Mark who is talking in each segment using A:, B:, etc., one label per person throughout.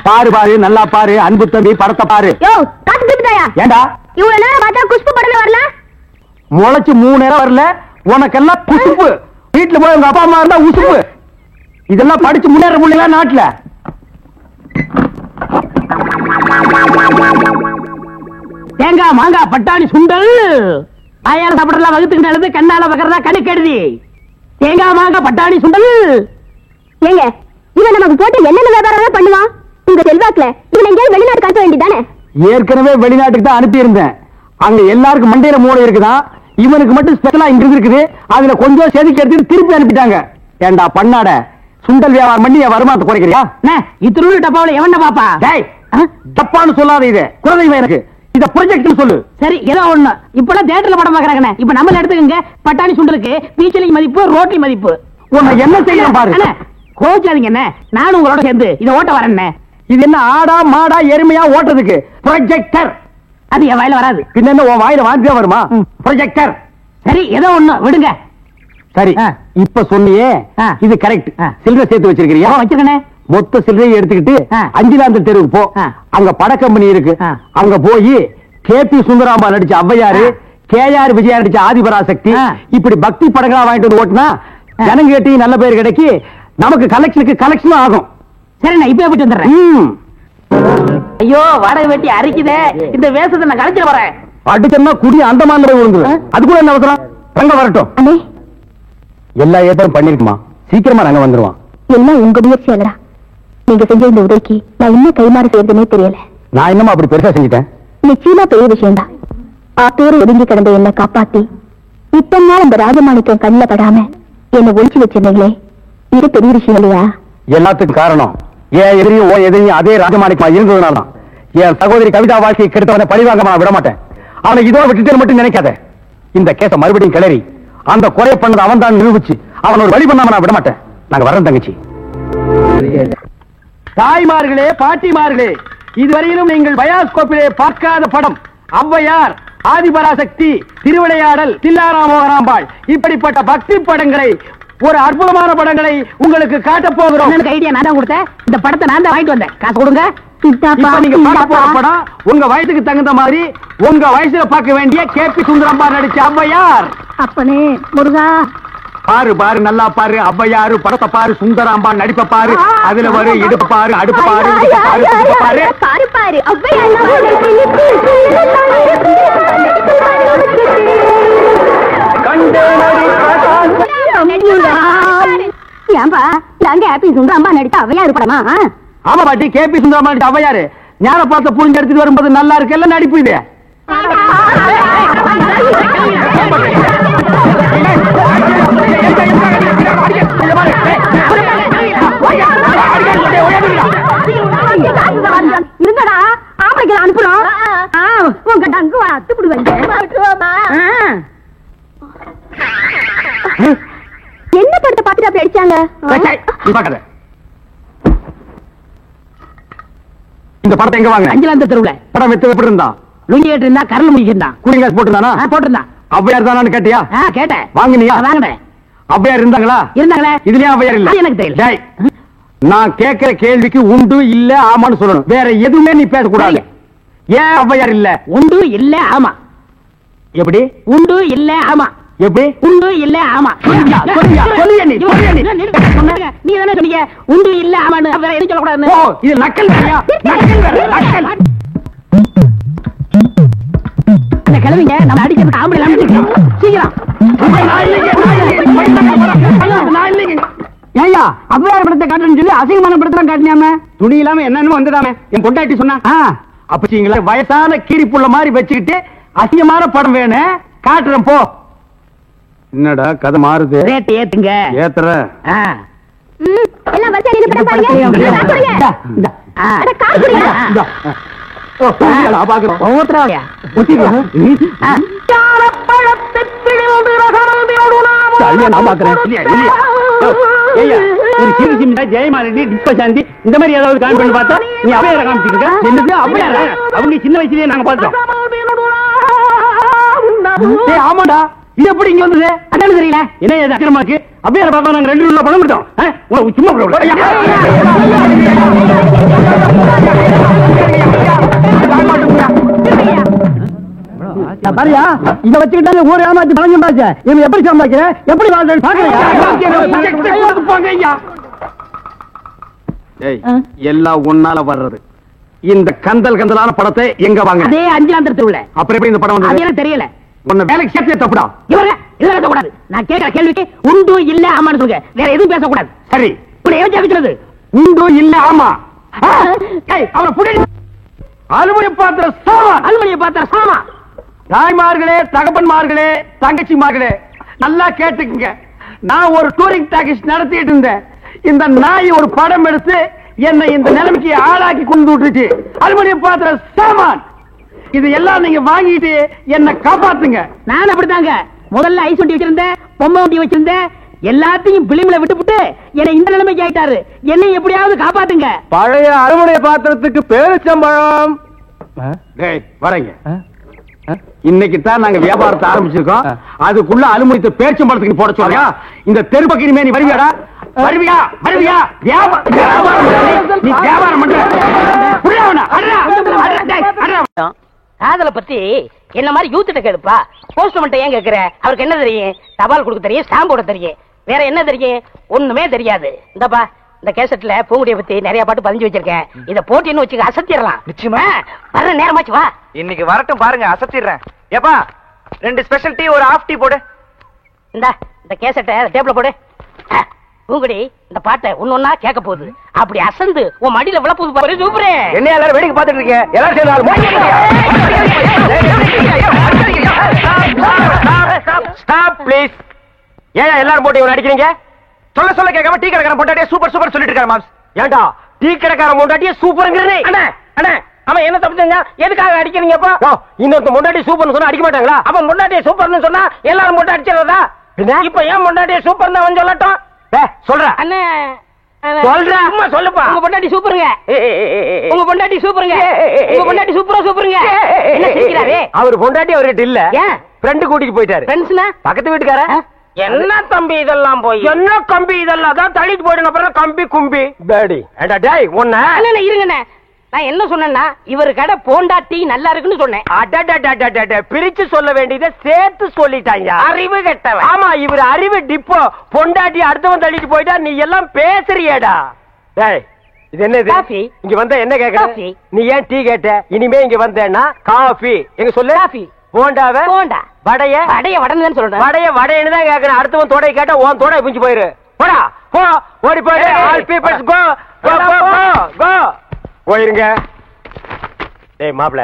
A: பாரு பாரு நல்லா பாரு அன்பு தம்பி படத்தை பாரு. ஏண்டா
B: இவ்வளவு நேரம் பார்த்தா குஷ்பு படமே வரல?
A: முளைச்சு 3 நேரம் வரல, உனக்கெல்லாம் குசுப்பு. வீட்டுல போய் உங்க அப்பா அம்மா இருந்தா உசுப்பு. இதெல்லாம் படிச்சு முன்னேற முடியல நாட்டுல.
C: தேங்காய் மாங்காய் பட்டாணி சுண்டல் வாயால சாப்பிடலாம், வகுத்துக்கு நல்லது, கண்ணால பக்கறதா கணக்கு எழுதி. தேங்காய் மாங்காய் பட்டாணி சுண்டல்.
B: ஏங்க இவன் நமக்கு போட்டு என்னென்ன வியாபாரம் பண்ணுவான்? உங்க செல்வாக்குல இவன் எங்கேயாவது வெளிநாட்டு காட்ட வேண்டியதானே? ஏற்கனவே
A: வெளிநாட்டுக்கு தான் அனுப்பி இருந்தேன். அங்க எல்லாருக்கும் மண்டையில மூளை இருக்குதான், இவனுக்கு மட்டும் ஸ்பெஷலா இங்க இருக்குது. அதுல கொஞ்சம் செதுக்கி எடுத்துட்டு திருப்பி அனுப்பிட்டாங்க. ஏண்டா பண்ணாட சுண்டல் வியாபாரம் பண்ணி என் வருமானத்தை குறைக்கிறியா?
C: இத்திரு டப்பாவில எவன்டா பாப்பா?
A: தப்பான்னு சொல்லாத, இது குழந்தைங்க எனக்கு. இத ப்ரொஜெக்ட் சொல்லு.
C: சரி ஏதோ ஒண்ணு. இப்பெல்லாம் தியேட்டர்ல படம் பாக்குறாங்க. இப்ப நம்மள எடுத்துக்கங்க. பட்டாணி சுண்டலுக்கு பீச்சலி மதிப்பு, ரோட்டி மதிப்பு.
A: உன்னை என்ன செய்யணும் பாரு.
C: கோச்சாதீங்க என்ன, நானும் உங்களோட சேர்ந்து இத ஓட்ட வரேன்.
A: இது என்ன ஆடா மாடா எருமையா ஓட்டுறதுக்கு? ப்ரொஜெக்டர்.
C: அது என் வாயில வராது.
A: பின்ன என்ன உன் வாயில வாந்தியா வருமா? ப்ரொஜெக்டர்.
C: சரி ஏதோ ஒண்ணு விடுங்க.
A: சரி இப்ப சொன்னியே இது கரெக்ட். சில்லறை சேர்த்து வச்சிருக்கிறியா?
C: வச்சிருக்கேன்.
A: மொத்த சில்லறையை எடுத்துக்கிட்டு அஞ்சிலாந்த தெருவுக்கு போ. அங்க பட கம்பெனி இருக்கு. அங்க போய் கேபி சுந்தராம்பா நடிச்ச ஔவையாரு, கேஆர் விஜயா நடிச்ச ஆதிபராசக்தி, இப்படி பக்தி படங்களா வாங்கிட்டு வந்து ஓட்டுனா ஜனங்க கேட்டி நல்ல பேர் கிடைக்கி நமக்கு கலெக்ஷன் ஆகும்.
C: சரி நான் இப்ப போயிட்டு வந்துடுறேன். ஐயோ வாடகை வெட்டி அரிக்குதே, இந்த வேஷத்தை நான் கலைச்சிட வரேன்.
A: அடிச்சா குடி அந்த மாதிரி விழுந்துரு. அது கூட என்ன அவசரம்? ரங்க வரட்டும். எல்லா ஏற்பாடும் பண்ணிருக்குமா, சீக்கிரமா ரங்க வந்துருவான்.
B: எல்லாம் உங்க முயற்சியாலடா. நீங்க செஞ்ச இந்த உதவிக்கு நான் இன்னும் கைமாறு செய்யறதுனே தெரியல.
A: நான் என்னமா அப்படி பெருசா செஞ்சுட்டேன்?
B: நிச்சயமா பெரிய விஷயம்தான். ஆத்தோடு ஒதுங்கி கிடந்த என்னை காப்பாத்தி இத்தனை நாள் அந்த ராஜமாணிக்கம் கண்ணில் படாம என்னை ஒழிச்சு வச்சிருந்தீங்களே, இது பெரிய விஷயம் இல்லையா?
A: எல்லாத்துக்கும் காரணம் ஏன் எதிரியும் ஓ எதிரியும் அதே ராஜமாணிக்கமா இருந்ததுனால தான். என் சகோதரி கவிதா வாழ்க்கையை கெடுத்தவனை பழிவாங்க நான் விட மாட்டேன். அவனை இதோட விட்டுட்டு மட்டும் நினைக்காத. இந்த கேஸ மறுபடியும் கிளறி அந்த குறை பண்ணது அவன் தான் நிரூபிச்சு அவன் ஒரு வழி பண்ணாம நான் விட மாட்டேன். நாங்க வரோம் தங்கச்சி. தாய்மார்களே, பாட்டிமார்களே, இதுவரையிலும் நீங்கள் பயாஸ்கோப்பிலே பார்க்காத படம் ஔவையார், ஆதிபராசக்தி, திருவிளையாடல், தில்லாராமோகராம்பாள், இப்படிப்பட்ட பக்தி படங்களை, ஒரு அற்புதமான படங்களை உங்களுக்கு காட்ட போகிறோம்.
C: ஐடியா நான் தான் கொடுத்தேன். இந்த படத்தை நான் தான் வாங்கிட்டு வந்தேன். காசு கொடுங்க.
A: நீங்க பார்க்க போற படம் உங்க வயசுக்கு தகுந்த மாதிரி உங்க வயசுல பார்க்க வேண்டிய கேபி சுந்தரம்பா நடிச்ச ஔவையார்.
B: அப்பனே முருகா,
A: பாரு பாரு நல்லா பாரு. ஔவையாரு படத்தை பாரு, சுந்தராம்பா நடிப்ப பாரு. அதுல வரு இடுப்பு பாரு, அடுப்பு பாரு, பாரு
B: பாரு பாரு ஏன்பா நாங்க ஹாப்பி சுந்தராம்பா நடித்த ஔவையார் படமா?
A: ஆமா பாட்டி, கேபி சுந்தரம்பா நடிச்ச ஔவையாரு. ஞான பார்த்த புரிஞ்சு எடுத்துட்டு வரும்போது நல்லா இருக்குல்ல நடிப்பு இது.
B: இருந்தடா ஆம்பளைக்கு அனுப்புறோம். உங்க டங்கு அத்துப்பிடுவாங்க. என்ன படத்தை பார்த்துட்டு அப்படி அடிச்சாங்க?
A: இந்த படத்தை எங்க வாங்க?
C: அஞ்சலாந்த தெருவுல.
A: படம் வெத்து எப்படி இருந்தா?
C: லுங்கி ஏட்டு இருந்தா, கரல் முடிக்கிட்டான்.
A: Cooling glass போட்டுருந்தானா?
C: போட்டிருந்தான்.
A: ஔவையார் தானு கேட்டியா?
C: கேட்டேன்.
A: வாங்கினியா?
C: வாங்கினேன்.
A: ஔவையார் இருந்தாங்களா?
C: இருந்தாங்களே.
A: இதுலயும் ஔவையார் இல்ல?
C: எனக்கு தெரியல.
A: நான் கேட்கிற கேள்விக்கு உண்டு இல்ல ஆமான்னு சொல்லணும். வேற எதுவுமே நீ பேசக்கூடாது. ஏன் ஔவையார் இல்ல?
C: உண்டு இல்ல ஆமா.
A: எப்படி?
C: உண்டு இல்ல ஆமா.
A: எப்படி?
C: உண்டு இல்ல ஆமா. நீ தானே சொன்னீங்க உண்டு இல்ல ஆமான்னு. வேற எதுவும் சொல்லக்கூடாது.
A: இது நக்கல் வேறையா? நக்கல்.
C: இந்த கிழவிங்க நம்ம அடிக்கிறதுக்கு ஆம்பளை அனுப்பிச்சிருக்கோம். சீக்கிரம்.
A: ஏயா ஔவையார் படத்தை காட்டுன்னு சொல்லி அசிங்கமான படத்தெல்லாம் காட்டினாம துணி இல்லாம என்னன்னு வந்துடாம என் பொண்டாட்டி சொன்னா. அப்ப வயசான கீரி புள்ள மாதிரி வச்சுக்கிட்டு அசிங்கமான படம் வேணும் காட்டுறேன் போ. என்னடா கதை மாறுது?
C: ரேட் ஏத்துங்க.
A: ஏத்துற
B: எல்லாம் வரிசையா நின்னு படம் பாருங்க.
A: ஜெயமாலி டிப்பசாந்தி இந்த மாதிரி ஏதாவது காமி பண்ணி பார்த்தா நீ அவையார காமிச்சிருக்க. அவங்க சின்ன வயசுலயே நாங்க பார்த்தோம். ஆமாடா, இது எப்படி இங்க வந்தது?
C: அதான் தெரியல.
A: என்ன அக்கிரமாக்கு அவையார பார்த்தா நாங்க 2 பணம் கொடுத்தோம். சும்மா சரியா இத வச்சுக்கிட்டாங்க ஊர் ஏமாத்தி பணம் சம்பாதிச்ச இவன் எப்படி சம்பாதிக்கிறேன் எப்படி வாழ்றேன்னு பாக்கலையா எல்லாம் ஒன்னால வர்றது இந்த கந்தல் கந்தலான படத்தை எங்க வாங்க
C: அதே அஞ்சாந்தரத்துல உள்ள
A: அப்புறம் எப்படி இந்த படம்
C: அது
A: வந்தது
C: எனக்கு தெரியல
A: உன்னை வேலைக்கு சேர்த்தே தப்புடா
C: இவர இதெல்லாம் பேசக்கூடாது நான் கேட்கிற கேள்விக்கு உண்டு இல்ல ஆமான்னு சொல்லுங்க வேற எதுவும் பேசக்கூடாது
A: சரி
C: இப்படி ஏன் கேட்கிறது
A: உண்டு இல்ல ஆமா அவனை புடி அலுவலக பாத்திர சாமா
C: அலுமணியை பார்த்தா சாமா
A: தாய்மார்களே தகப்பன்மார்களே தங்கச்சிமார்களே நல்லா கேட்டுக்குங்க நான் ஒரு டூரிங் டாக்கீஸ் நடத்திட்டு இருந்தேன் இந்த நாய் ஒரு படம் எடுத்து என்னை இந்த நிலைமைக்கு ஆளாக்கி கொண்டு விட்டுச்சு அலுமினிய பாத்திர சாமான் இது எல்லாம் நீங்க வாங்கிட்டு என்ன காப்பாத்துங்க
C: நான் அப்படித்தாங்க முதல்ல ஐஸ் ஒட்டி வச்சிருந்தேன் பொம்மை ஒட்டி வச்சிருந்தேன் எல்லாத்தையும் பிலிம்ல விட்டுப்புட்டு என்னை இந்த நிலைமைக்கு ஆயிட்டாரு என்னை எப்படியாவது காப்பாத்துங்க
A: பழைய அலுமினிய பாத்திரத்துக்கு பேரிச்சம்பழம் வரீங்க இன்னைக்கு தான் நாங்க வியாபாரத்தை ஆரம்பிச்சிருக்கோம் அதுக்குள்ள அலுமினியத்தை பேரிச்சம்பழத்துக்கு போட சொல்றியா இந்த தெருப்பக்கு இனிமே நீ வருவியாடா வருவியா வருவியா நீ வியாபாரம் பண்ற
C: காதலை பத்தி என்ன மாதிரி யூத்திட்ட கேளுப்பா போஸ்ட்மேன் ஏன் கேக்குற அவருக்கு என்ன தெரியும் தபால் கொடுக்க தெரியும் ஸ்டாம்ப் போட தெரியும் வேற என்ன தெரியும் ஒண்ணுமே தெரியாது இந்தப்பா இந்த கேசட்ல பூங்குடிய பத்தி நிறைய பாட்டு பதிஞ்சு வச்சிருக்கேன் இத போட்டின்னு வச்சுக்க அசத்திடலாம்
D: நிச்சயமா
C: வர்ற நேரமாச்சு வா
D: இன்னைக்கு வரட்டும் பாருங்க அசத்திடுறேன் ஏப்பா 2 ஸ்பெஷல் டீ ஒரு ஹாஃப் டீ போடு
C: இந்த கேசட்டை டேபிள்ல போடு பூங்குடி இந்த பாட்டை ஒன்னொன்னா கேட்க போகுது அப்படி அசந்து உன் மடியில விழ போகுது பாரு சூப்பரே
A: என்ன எல்லாரும் வேடிக்கை பார்த்துட்டு இருக்கீங்க எல்லாரும் சேர்ந்து ஏன் எல்லாரும் போட்டு இவன் அடிக்கிறீங்க சொல்ல சொல்ல கேட்காம டீ கடைக்காரன் பொண்டாட்டியே சூப்பர் சூப்பர் சொல்லிட்டு இருக்காரு மாம்ஸ் ஏண்டா டீ கடைக்காரன் பொண்டாட்டியே சூப்பர்ங்கிறனே அண்ணா அண்ணா அவன் என்ன தப்பு செஞ்சா எதுக்காக அடிக்கிறீங்கப்பா இன்னொருத்த பொண்டாட்டி சூப்பர்னு சொன்னா அடிக்க மாட்டாங்களா அவன் பொண்டாட்டியே சூப்பர்னு சொன்னா எல்லாரும் போட்டு அடிச்சிடறதா இப்ப ஏன் பொண்டாட்டியே சூப்பர்னு அவன் சொல்லட்டும் சொல்ற
C: அண்ணே
A: சொல்ற அம்மா சொல்லுப்பா
C: உங்க பொண்டாட்டி சூப்பருங்க உங்க பொண்டாட்டி சூப்பருங்க உங்க பொண்டாட்டி சூப்பரா சூப்பருங்க என்ன சிரிக்கிறாரே
A: அவர் பொண்டாட்டி அவர்கிட்ட இல்ல
C: ஏன்
A: ஃப்ரெண்ட் கூட்டிட்டு போயிட்டாரு
C: ஃப்ரெண்ட்ஸ்னா
A: பக்கத்து வீட்டுக்கார
C: என்ன தம்பி இதெல்லாம் போய்
A: என்ன கம்பி இதெல்லாம் அதான் தள்ளிட்டு போயிடுங்க அப்புறம் கம்பி கும்பி டேடி ஏடா டேய் ஒண்ணு
C: அண்ணே இருங்கண்ணே நான் என்ன சொன்னேன்னா இவர் கடை போண்டா டீ நல்லா இருக்குன்னு சொன்னேன்
A: பிரிச்சு சொல்ல வேண்டியதை சேர்த்து சொல்லிட்டாங்க
C: அறிவு கெட்டவன்
A: ஆமா இவர் அறிவு டிப்போ பொண்டாட்டி அடுத்தவன் தள்ளிட்டு போயிட்டா நீ எல்லாம் பேசுறியேடா டேய் இது என்னது
C: காஃபி.
A: இங்க வந்த என்ன கேக்குற
C: காஃபி.
A: நீ ஏன் டீ கேட்ட இனிமே இங்க வந்தேன்னா காஃபி எங்க சொல்லு
C: காஃபி.
A: போண்டாவே
C: போண்டா
A: வடைய
C: வடைய வடன்னு சொல்றேன்
A: வடைய வடைன்னு தான் கேக்குறேன் அடுத்தவன் தோடை கேட்டா உன் தோடை பிஞ்சு போயிரு போடா போ ஓடி போயிடு ஆல் பீப்பிள்ஸ் கோ கோ கோ கோ போயிருங்க டேய் மாப்ள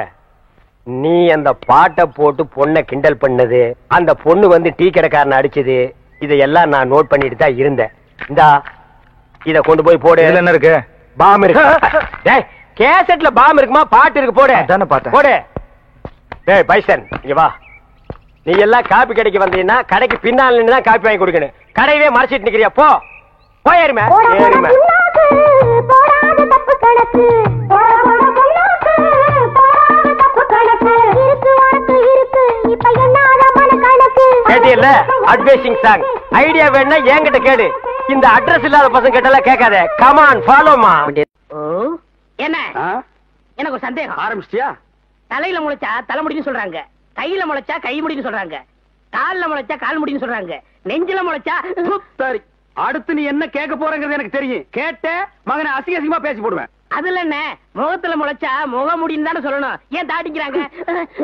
A: நீ அந்த பாட்டை போட்டு பொண்ணை கிண்டல் பண்ணது அந்த பொண்ணு வந்து டீ கடைக்காரனை அடிச்சது இதையெல்லாம் நான் நோட் பண்ணிட்டு தான் இருந்தேன் இந்தா இத கொண்டு போய் போடு
D: என்ன இருக்கு
A: பாம் இருக்கு டேய் கேசட்ல பாம் இருக்குமா பாட்டு இருக்கு போடு
D: அதானே பார்த்தேன்.
A: போடு டேய் பைசன் இங்க வா நீ எல்லாம் காப்பி கடைக்கு வந்தீங்கன்னா கடைக்கு பின்னால் நின்னு தான் காப்பி வாங்கி கொடுக்கணும் கடையவே மறைச்சிட்டு நிக்கிறியா போ போயிருமே ஏறுமே கேட்டியல்ல அட்வைசிங் சாங் ஐடியா வேணா என்கிட்ட கேடு இந்த அட்ரஸ் இல்லாத பசங்க கிட்ட கேட்காத கமான் ஃபாலோமா
C: என்ன எனக்கு ஒரு சந்தேகம்
A: ஆரம்பிச்சிட்டியா
C: தலையில முளைச்சா தலைமுடின்னு சொல்றாங்க கையில முளைச்சா கை முடின்னு சொல்றாங்க கால்ல முளைச்சா கால் முடின்னு சொல்றாங்க நெஞ்சில முளைச்சா
A: சரி அடுத்து நீ என்ன கேட்க போறங்கிறது எனக்கு தெரியும் கேட்ட மகனை அசிங்க அசிங்கமா பேசி போடுவேன்
C: அதுல என்ன முகத்துல முளைச்சா முக முடின்னு தானே சொல்லணும் ஏன் தாட்டிக்கிறாங்க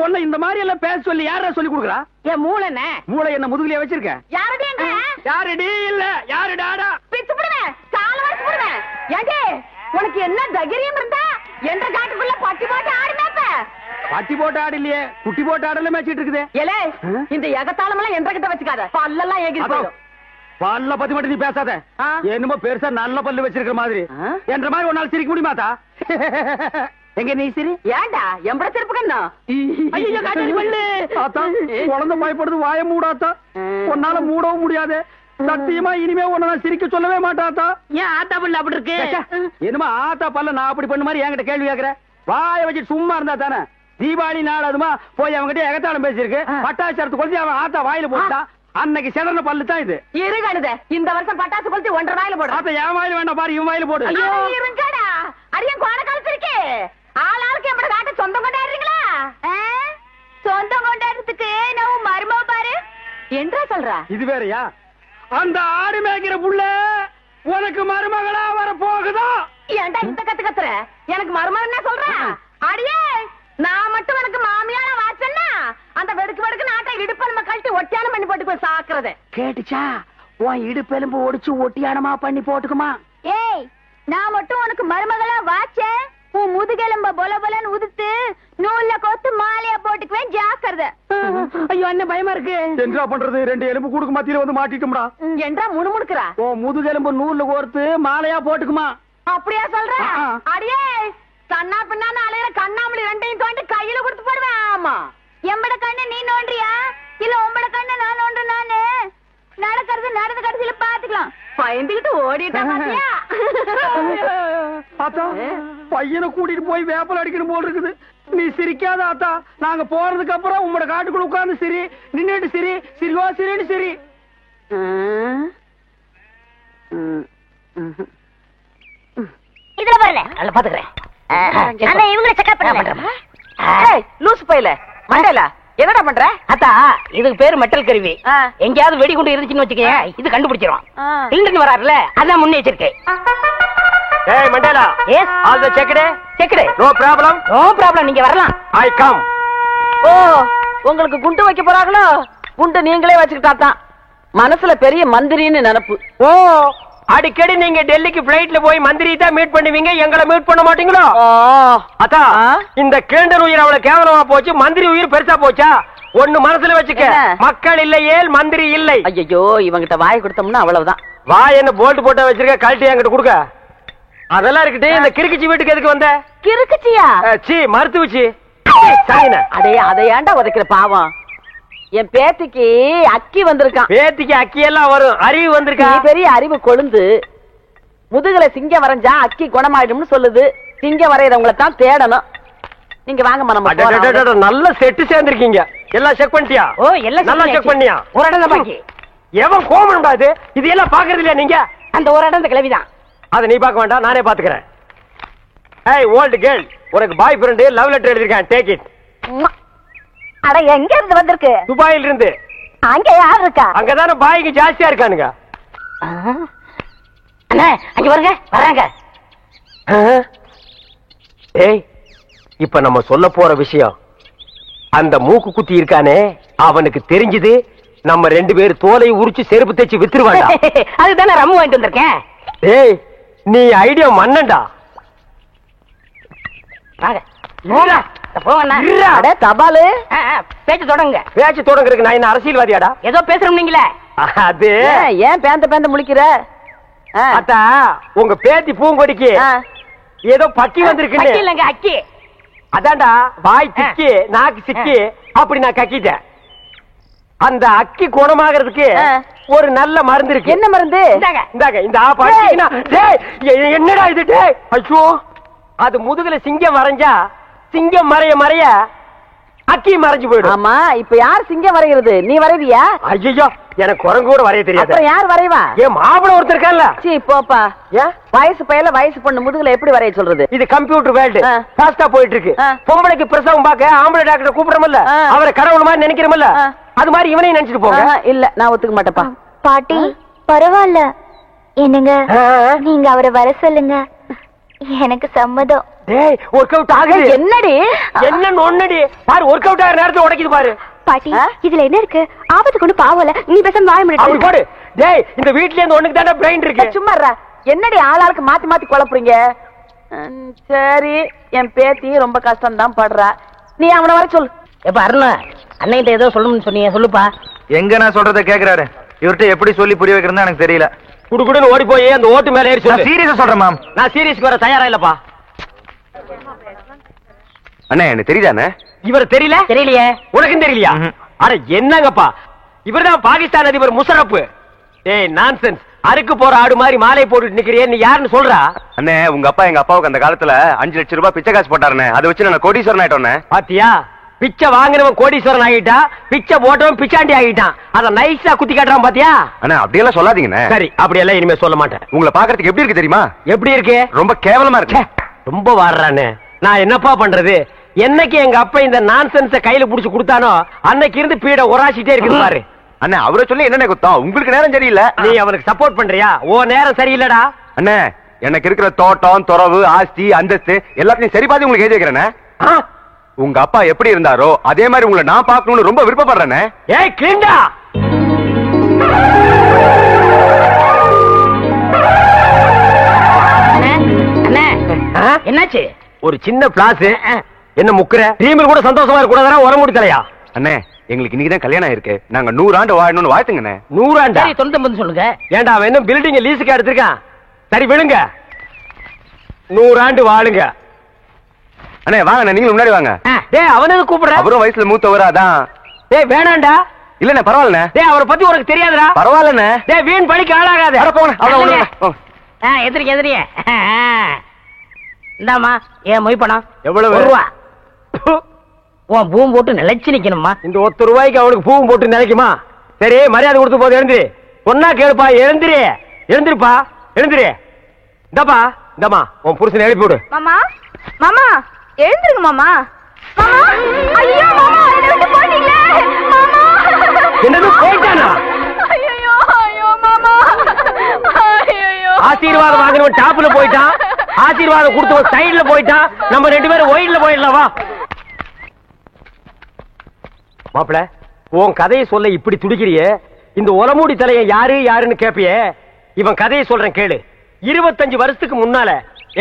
A: உன்னை இந்த மாதிரி எல்லாம் பேச சொல்லி யாரா சொல்லி கொடுக்குறா
C: ஏன் மூளை என்ன
A: மூளை என்ன முதுகுலயே வச்சிருக்க
C: யாருடைய
A: யாருடி இல்ல யாருடாடா
C: பிச்சு போடுவேன் கால வரைக்கும் போடுவேன் ஏங்க உனக்கு என்ன தைரியம் இருந்தா என்ற காட்டுக்குள்ள பட்டி போட்டு ஆடி மேப்ப
A: பட்டி போட்டு ஆடு இல்லையே குட்டி போட்டு ஆடல மேய்ச்சிட்டு இருக்குது
C: ஏலே இந்த எகத்தாளம் எல்லாம் என்ற கிட்ட வச்சுக்காத பல்லெல்லாம் ஏகிரி போயிடும்
A: பல்ல பத்தி மட்டும் நீ பேசாத என்னமோ பெருசா நல்ல பல்லு வச்சிருக்கிற மாதிரி என்ற மாதிரி ஒரு நாள் சிரிக்க முடியுமாத்தா எங்க நீ சிரி
C: ஏண்டா எம்பட சிரிப்பு கண்ணா ஐயோ காட்டு பல்லு
A: ஆத்தா குழந்தை பயப்படுது வாய மூடாத்தா உன்னால மூடவும் முடியாது சத்தியமா இனிமே உன்னை நான் சிரிக்க சொல்லவே மாட்டாத்தா
C: ஏன் ஆத்தா பல்லு அப்படி இருக்கு
A: என்னமா ஆத்தா பல்ல நான் அப்படி பண்ண மாதிரி என்கிட்ட கேள்வி கேக்குற வாய வச்சு சும்மா இருந்தா தானே தீபாவளி நாள் அதுமா போய் அவங்ககிட்ட எகத்தாளம் பேசியிருக்கு பட்டாசரத்து கொளுத்தி அவன் ஆத்தா வாயில போட்டா அன்னைக்கு செடன பல்லு தான் இது
C: இருங்கடா இந்த வருஷம் பட்டாசு கொளுத்தி 1.5 வாயில போடு
A: ஆத்தா என் வாயில வேண்டாம் பாரு இவன் வாயில போடு
C: இருங்கடா அரியன் கோண காலத்திருக்கு ஆளாளுக்கு எம்பட காட்ட சொந்தம் கொண்டாடுறீங்களா சொந்தம் கொண்டாடுறதுக்கு
A: இது வேறயா? அந்த ஆடு மேய்க்கிற புள்ள உனக்கு மருமகளா வர போகுதா?
C: ஏன்டா இந்த கத்துற? எனக்கு மருமகன் என்ன சொல்ற? அடியே, நான் மட்டும் உனக்கு மாமியார வாச்சன்னா அந்த வெடுக்கு நாட்டை இடுப்பெலும்ப கழட்டி ஒட்டியானம் பண்ணி போட்டுக்கோ சாக்குறது. கேட்டுச்சா? உன் இடுப்பெலும்பு ஒடிச்சு ஒட்டியானமா பண்ணி போட்டுக்குமா?
B: ஏய், நான் மட்டும் உனக்கு மருமகளா வாச்சேன், உன் முதுகெலும்ப பொல பொலன்னு உதுத்து நூல்ல கோத்து மாலையா போட்டுக்குவேன், ஜாக்கிரதை.
C: ஐயோ, அண்ணன் பயமா இருக்கு.
A: என்ன பண்றது? 2 எலும்பு கூடுக்கு மத்தியில வந்து மாட்டிட்டோம்டா.
C: என்றா முணுமுணுக்குறா?
A: ஓ, முதுகெலும்பு நூல்ல கோர்த்து மாலையா போட்டுக்குமா?
C: அப்படியா சொல்ற? அடியே, கண்ணா பின்னான்னு அலையிற கண்ணாமலி 2ஐயும் தோண்டி கையில கொடுத்து போடுவேன். ஆமா,
B: எம்பட கண்ணு நீ நோண்டியா இல்ல உம்பட கண்ணு நான் நோண்டு? நானு நடக்கிறது நடந்து கடைசியில பாத்துக்கலாம்.
C: பயந்துகிட்டு ஓடிட்டா பாத்தியா?
A: ஆத்தா, பையனை கூட்டிட்டு போய் வேப்பல் அடிக்கணும் போல் இருக்குது. நீ சிரிக்காத ஆத்தா. நாங்க போறதுக்கு அப்புறம் உங்களோட காட்டுக்குள்ள உட்கார்ந்து சிரி, நின்னுட்டு சிரி, சிரிவா சிரின்னு சிரி.
B: இதுல வரல
C: நல்ல பாத்துக்கிறேன்.
B: அண்ணா இவங்கள செக்அப் பண்ணுங்க.
C: லூசு பையல மண்டல என்னடா பண்ற? அத்தா, இதுக்கு பேரு மெட்டல் கருவி. எங்கயாவது வெடிகுண்டு இருந்துச்சுன்னு வச்சுக்கே, இது கண்டுபிடிச்சிரும். இல்லன்னு வராருல, அதான் முன்னெச்சரிக்கை.
D: ஏய் Mandela,
C: yes,
D: all the checked.
C: Checked.
D: No problem.
C: No problem, நீங்க வரலாம்.
D: I come.
E: ஓ, உங்களுக்கு குண்டு வைக்க போறாங்களோ? குண்டு நீங்களே வச்சுக்கிட்டாதான். மனசுல பெரிய மந்திரின்னு நினைப்பு.
D: ஓ, அடிக்கடி நீங்க டெல்லிக்கு பிளைட்ல போய் மந்திரி தான் மீட் பண்ணுவீங்க, எங்களை மீட் பண்ண மாட்டீங்களோ? அத்தா, இந்த கேண்டர் உயிர் அவ்வளவு கேவலமா போச்சு, மந்திரி உயிர் பெருசா போச்சா? ஒண்ணு மனசுல வச்சுக்க, மக்கள் இல்லையே மந்திரி இல்லை.
E: ஐயோ, இவங்கிட்ட வாய் கொடுத்தோம்னா அவ்வளவுதான்.
D: வாய் என்ன போல்ட் போட்டா வச்சிருக்க, கழட்டி என்கிட்ட கொடுக்க. அதெல்லாம் இருக்கட்டு, இந்த கிறுக்குச்சி வீட்டுக்கு எதுக்கு வந்த?
E: கிறுக்குச்சியா?
D: சீ, மருத்துவச்சி.
E: அடே, அதை ஏன்டா உதைக்கிற பாவம்? என் பேத்திக்கு அக்கி வந்திருக்கான்.
D: பேத்திக்கு அக்கி எல்லாம் வரும், அறிவு வந்திருக்கா?
E: பெரிய அறிவு கொழுந்து. முதுகுல சிங்கம் வரைஞ்சா அக்கி குணமாயிடும்னு சொல்லுது. சிங்கம் வரையறவங்கள தான் தேடணும். நீங்க வாங்க மனம்.
D: நல்ல செட்டு சேர்ந்திருக்கீங்க. எல்லாம் செக் பண்ணிட்டியா?
C: ஓ, எல்லாம்
D: நல்லா செக் பண்ணியா?
C: ஒரு இடம் பாக்கி.
D: எவன் கோமன்டா இது? இது எல்லாம் பாக்குறது இல்லையா நீங்க?
C: அந்த ஒரு இடம் கிளவிதான்.
D: அதை நீ பார்க்க வேண்டாம், நானே பாத்துக்கிறேன். ஏய் ஓல்ட் கேர்ள், உனக்கு பாய் ஃப்ரெண்ட் லவ் லெட்டர் எழுதிருக்கேன், டேக் இட்.
B: அட, எங்க இருந்து வந்திருக்கு?
D: துபாயில இருந்து.
B: அங்க யார் இருக்கா?
D: அங்கதானே பாய்க்கு ஜாஸ்தியா இருக்கானுங்க.
C: அண்ணா, அங்க வருங்க, வராங்க.
D: ஏய், இப்ப நம்ம சொல்ல போற விஷயம், அந்த மூக்கு குத்தி இருக்கானே, அவனுக்கு தெரிஞ்சது நம்ம 2 பேர் தோலை உரிச்சு செருப்பு தைச்சு வித்துருவாங்க.
C: அதுதானே ரம்மு வாங்கிட்டு வந்திருக்கேன்.
D: ஏய், நீ ஐடியா மன்னண்டா.
C: வாங்க
E: தபாலு
C: பேச்சு தொடங்க.
D: பேச்சு தொடங்குறதுக்கு நான் என்ன அரசியல்வாதியாடா?
C: ஏதோ பேசுறோம் நீங்களே.
D: அது
E: ஏன் பேந்த முழிக்கிற?
D: அத்தா, உங்க பேத்தி பூங்கொடிக்கு ஏதோ பக்கி வந்திருக்கு
C: இல்லங்க, அக்கி.
D: அதான்டா, வாய் திக்கி நாக்கு சிக்கி அப்படி நான் கக்கிட்டேன். அந்த அக்கி குணமாகிறதுக்கு ஒரு நல்ல மருந்து இருக்கு.
E: என்ன மருந்து?
D: இந்தாங்க, இந்த ஆப் என்னடா இது? ஐயோ, அது முதுகுல சிங்கம் வரைஞ்சா சிங்கம் மறைய மறைய அக்கி மறைஞ்சு போயிடும்.
E: ஆமா, இப்ப யார் சிங்கம் வரைகிறது? நீ வரைவியா?
D: ஐயோ, எனக்கு குரங்கு கூட வரைய தெரியாது.
E: அப்புறம் யார் வரைவா?
D: ஏன் மாப்பிள ஒருத்தர் இருக்கான்ல?
E: சீ, போப்பா. வயசு பையல வயசு பொண்ணு முதுகுல எப்படி வரைய சொல்றது?
D: இது கம்ப்யூட்டர் வேர்ல்டு, ஃபாஸ்டா போயிட்டு இருக்கு. பொம்பளைக்கு பிரசவம் பார்க்க ஆம்பளை டாக்டர் கூப்பிடுறோம்ல, அவரை கடவுள் மாதிரி நினைக்கிறோம்ல, அது மாதிரி இவனையும் நினைச்சிட்டு போங்க.
E: இல்ல, நான் ஒத்துக்க மாட்டேப்பா.
B: பாட்டி, பரவாயில்ல. என்னங்க, நீங்க அவரை வர சொல்லுங்க, எனக்கு சம்மதம்.
D: டேய், ஒர்க் அவுட் ஆகுது.
E: என்னடி
D: என்னன்னு ஒன்னடி பாரு, ஒர்க் அவுட் ஆகிற நேரத்துல உடைக்குது பாரு.
B: பாட்டி, இதுல என்ன இருக்கு? ஆபத்து கொண்டு பாவல, நீ பேசாம வாய
D: அப்படி
B: முடியாது.
D: போடு. டேய், இந்த வீட்ல இருந்து ஒண்ணுக்கு தானே பிரெயின் இருக்கு.
E: சும்மா என்னடி ஆளாளுக்கு மாத்தி மாத்தி குழப்புறீங்க? சரி, என் பேத்தி ரொம்ப கஷ்டம் தான் படுறா. நீ அவனை வர சொல்லு.
C: எப்ப அருணா, அண்ணன் ஏதோ சொல்லணும்னு சொன்னீங்க, சொல்லுப்பா.
D: எங்க நான் சொல்றத கேக்குறாரு, இவர்கிட்ட எப்படி சொல்லி புரிய வைக்கிறதா எனக்கு தெரியல. குடுக்குடுன்னு ஓடி போய் அந்த ஓட்டு மேல ஏறி சொல்லு. சீரியஸா சொல்றேன் மேம், நான் சீரியஸ்க்கு வர தயாரா இல்லப்பா. அண்ணே, எனக்கு தெரியுதானே? இவர் தெரியல?
C: தெரியலையே.
D: உனக்கும் தெரியலையா? அட என்னங்கப்பா, இவர்தான் பாகிஸ்தான் அதிபர் முஷரப். ஏய் நான்சென்ஸ், அறுக்கு போற ஆடு மாதிரி மாலை போட்டுட்டு நிக்கிறியே, நீ யாருன்னு சொல்றா?
F: அண்ணே, உங்க அப்பா எங்க அப்பாவுக்கு அந்த காலத்துல 5 லட்சம் ரூபாய் பிச்சை காசு போட்டாருண்ணே. அதை வச்சு நான் கோடீஸ்வரன் ஆயிட்டோண்ணே.
D: பாத்தியா, பிச்சை வாங்கினவன் கோடீஸ்வரன் ஆகிட்டான், பிச்சை போட்டவன் பிச்சாண்டி ஆகிட்டான். அத நைஸா குத்தி காட்டுறான் பாத்தியா?
F: அண்ணா, அப்படியெல்லாம் சொல்லாதீங்கண்ணே.
D: சரி, அப்படியெல்லாம் இனிமே சொல்ல மாட்டேன்.
F: உங்களை பாக்குறதுக்கு எப்படி இருக்கு தெரியுமா?
D: எப்படி இருக்கு?
F: ரொம்ப கேவலமா இருக்கு.
D: ரொம்ப வாடுறானே, நான் என்னப்பா பண்றது? என்னைக்கு எங்க அப்பா இந்த நான்சென்ஸ கையில புடிச்சு கொடுத்தானோ அன்னைக்கு இருந்து பீட உராசிட்டே இருக்கு பாரு.
F: அண்ணே அவரை சொல்லி என்னென்ன குத்தம்? உங்களுக்கு நேரம் சரியில்லை.
D: நீ அவனுக்கு சப்போர்ட் பண்றியா? ஓ நேரம் சரியில்லடா.
F: அண்ணே எனக்கு இருக்கிற தோட்டம் துறவு ஆஸ்தி அந்தஸ்து எல்லாத்தையும் சரி பார்த்து உங்களுக்கு எழுதி வைக்கிறேனே. உங்க அப்பா எப்படி இருந்தாரோ அதே மாதிரி உங்களை நான் பார்க்கணும்னு ரொம்ப விருப்பப்படுறேனே.
D: ஏய் கிளிண்டா,
C: என்னாச்சு?
D: ஒரு சின்ன பிளாஸ். என்ன முக்குற? ரீமில் கூட சந்தோஷமா இருக்க கூடாதா? உரம் முடிக்கலையா?
F: அண்ணே எங்களுக்கு இன்னைக்குதான் கல்யாணம் இருக்கு. நாங்க 100 ஆண்டு வாழணும்னு வாழ்த்துங்கண்ணே.
D: 100 ஆண்டா?
C: 99 சொல்லுங்க.
D: ஏண்டா அவன் இன்னும் பில்டிங் லீஸுக்கு எடுத்திருக்கான். சரி விழுங்க, 100 ஆண்டு வாழுங்க.
F: அண்ணே வாங்க, நீங்க முன்னாடி வாங்க.
D: டேய் அவனுக்கு கூப்பிடுற?
F: அவரும் வயசுல மூத்தவரா தான்.
D: டேய் வேணாண்டா.
F: இல்லண்ணே பரவாயில்லண்ணே.
D: டேய் அவரை பத்தி உனக்கு தெரியாதுடா.
F: பரவாயில்லண்ணே.
D: டேய் வீண் படிக்க ஆளாகாத.
C: எதிரிக்க எதிரிய. இந்தாமா ஏன் மொய் பணம்
D: எவ்வளவு?
C: ரூபா. உன் பூம் போட்டு நிலைச்சு நிக்கணுமா?
D: இந்த ₹1 அவனுக்கு பூவும் போட்டு நினைக்குமா? சரி மரியாதை கொடுத்து போது எழுந்திரி. பொண்ணா கேளுப்பா, எழுந்திரி. எழுந்திருப்பா, எழுந்திரி. இந்தப்பா இந்தம்மா உன் புருஷனை எழுப்பி விடு.
B: மாமா மாமா எழுந்திருங்க மாமா. மாமா ஐயோ மாமா என்ன விட்டு போறீங்களே மாமா.
D: என்னது போயிட்டானா?
B: ஐயோ ஐயோ மாமா ஐயோ.
D: ஆசீர்வாதம் வாங்கினவன் டாப்ல போயிட்டான், ஆசீர்வாதம் கொடுத்தவன் சைடுல போயிட்டான். நம்ம 2 பேரும் ஒயிட்ல போயிடலாம் வா. மாப்பிள உன் கதையை சொல்ல இப்படி துடிக்கிறியே, இந்த ஒலமூடி தலைய யாரு யாருன்னு கேப்பியே. இவன் கதையை சொல்றேன் கேளு. 25 வருஷத்துக்கு முன்னால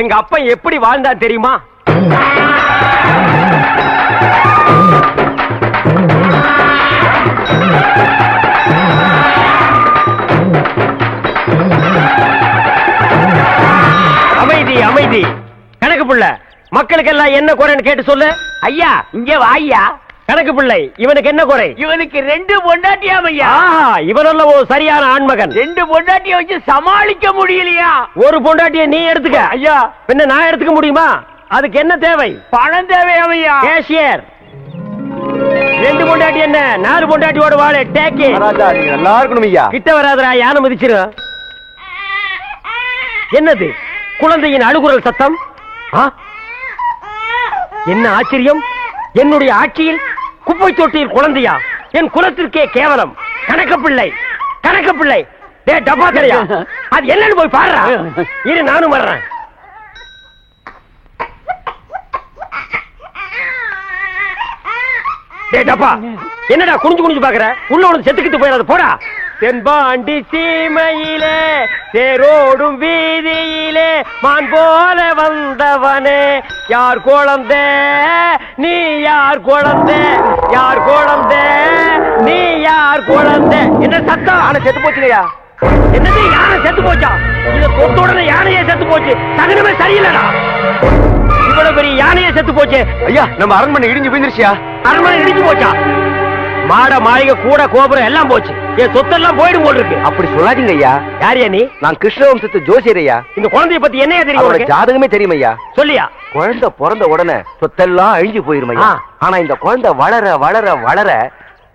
D: எங்க அப்பா எப்படி வாழ்ந்தான் தெரியுமா? அமைதி அமைதி. கணக்கு புள்ள மக்களுக்கெல்லாம் என்ன குறைன்னு கேட்டு சொல்லு.
C: ஐயா இங்க வாய்யா.
D: கணக்கு பிள்ளை இவனுக்கு என்ன குறை?
C: இவனுக்கு 2 பொண்டாட்டியாம் ஐயா.
D: இவனல்ல ஒரு சரியான ஆண்மகன்.
C: 2 பொண்டாட்டிய வச்சு சமாளிக்க முடியலையா?
D: ஒரு பொண்டாட்டிய நீ எடுத்துக்க. ஐயா பின்ன நான் எடுத்துக்க முடியுமா? அதுக்கு என்ன தேவை?
C: பணம் தேவையாம் ஐயா.
D: கேஷியர் 2 பொண்டாட்டி என்ன 4 பொண்டாட்டியோட வாழ டேக்கி.
F: நீங்க நல்லா இருக்கணும் ஐயா.
D: கிட்ட வராதரா, யானை மிதிச்சிரு. என்னது குழந்தையின் அழுகுரல் சத்தம்? என்ன ஆச்சரியம், என்னுடைய ஆட்சியில் குப்பை தொட்டியில் குழந்தையா? என் குலத்திற்கே கேவலம். கணக்கப்பிள்ளை கணக்கப்பிள்ளை. டே டப்பா தெரியா, அது என்னன்னு போய் பாருடா. இரு நானும் வர்றேன். டே டப்பா என்னடா குனிஞ்சு குனிஞ்சு பாக்குற? உள்ள உனக்கு செத்துக்கிட்டு போயிடாது போடா. தென்பாண்டி சீமையிலே தேரோடும் வீதியிலே மான் போல வந்தவனே யார் குழந்தை நீ? யார் குழந்தை? யார் குழந்தை நீ? யார் குழந்தை? என்ன சத்தம்? யானை செத்து போச்சுலையா? என்னது யானை செத்து போச்சா? இத தொட்ட உடனே யானையே செத்து போச்சு. தகுனமே சரியில்லடா. இவ்வளவு பெரிய யானையே செத்து போச்சு.
F: ஐயா நம்ம அரண்மனை இடிஞ்சு விழுந்துருச்சியா?
D: அரண்மனை இடிஞ்சு போச்சா? மாட மாளிகை கூட கோபுரம் எல்லாம் போச்சு. என் சொத்தெல்லாம் போயிடும் போல் இருக்கு.
F: அப்படி சொல்லாதீங்க ஐயா.
D: யாரியா நீ?
F: நான் கிருஷ்ணவம்சத்து ஜோசியர் ஐயா.
D: இந்த குழந்தைய பத்தி என்ன தெரியும்?
F: ஜாதகமே தெரியும் ஐயா.
D: சொல்லியா?
F: குழந்தை பிறந்த உடனே சொத்தெல்லாம் அழிஞ்சு போயிரும் ஐயா. ஆனா இந்த குழந்தை வளர வளர வளர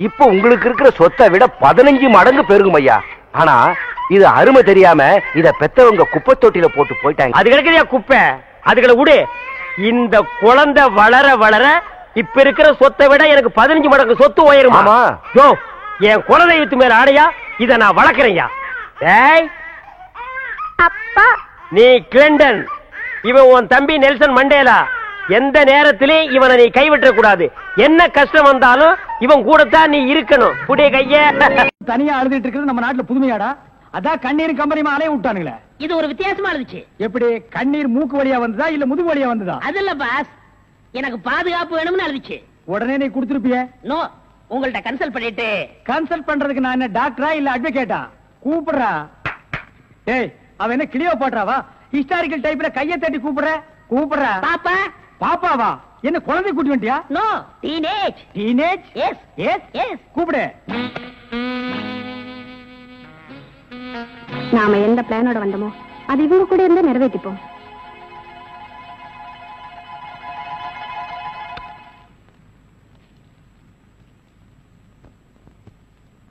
F: இப்ப உங்களுக்கு இருக்கிற சொத்தை விட 15 மடங்கு பெருகும் ஐயா. ஆனா இது அருமை தெரியாம இத பெத்தவங்க குப்பை தொட்டில போட்டு போயிட்டாங்க.
D: அது கிடைக்கலையா குப்பை? அதுகளை விடு. இந்த குழந்தை வளர வளர இப்ப இருக்கிற சொத்தை விட எனக்கு 15 மடங்கு சொத்து உயருமா? யோ என் குலதெய்வத்து மேல ஆடையா இத நான் வளர்க்கறேன்யா. டேய்
B: அப்பா
D: நீ கிளிண்டன், இவன் உன் தம்பி நெல்சன் மண்டேலா. எந்த நேரத்திலும் இவனை நீ கைவிட்ட கூடாது. என்ன கஷ்டம் வந்தாலும் இவன் கூடத்தான் நீ இருக்கணும். புடிய கைய.
A: தனியா அழுதுட்டு இருக்கிறது நம்ம நாட்டுல புதுமையாடா? அதான் கண்ணீர் கம்பெனி அலைய விட்டானுங்களே.
C: இது ஒரு வித்தியாசமா இருந்துச்சு.
A: எப்படி கண்ணீர் மூக்கு வழியா வந்ததா இல்ல முதுகு வழியா வந்ததா?
C: அது இல்ல பாஸ், எனக்கு பாதுகாப்பு வேணும்னு அழுதுச்சு.
A: உடனே நீ கொடுத்துருப்பிய?
C: நோ, உங்கள்ட்ட கன்சல்ட் பண்ணிட்டு.
A: கன்சல்ட் பண்றதுக்கு நான் என்ன டாக்டரா இல்ல அட்வொகேட்டா? கூப்பிடுறா. ஏய் அவன் என்ன கிளியோபாட்ராவா? ஹிஸ்டாரிக்கல் டைப்ல கையை தட்டி கூப்பிடுற. கூப்பிடுறா.
C: பாப்பா.
A: பாப்பாவா? என்ன குழந்தை கூட்டி வந்துட்டியா?
C: No, teenage.
A: Teenage?
C: Yes
A: yes
C: yes.
A: கூப்பிடு.
B: நாம எந்த பிளானோட வந்தோமோ அது இவங்க கூட இருந்து நிறைவேற்றிப்போம்.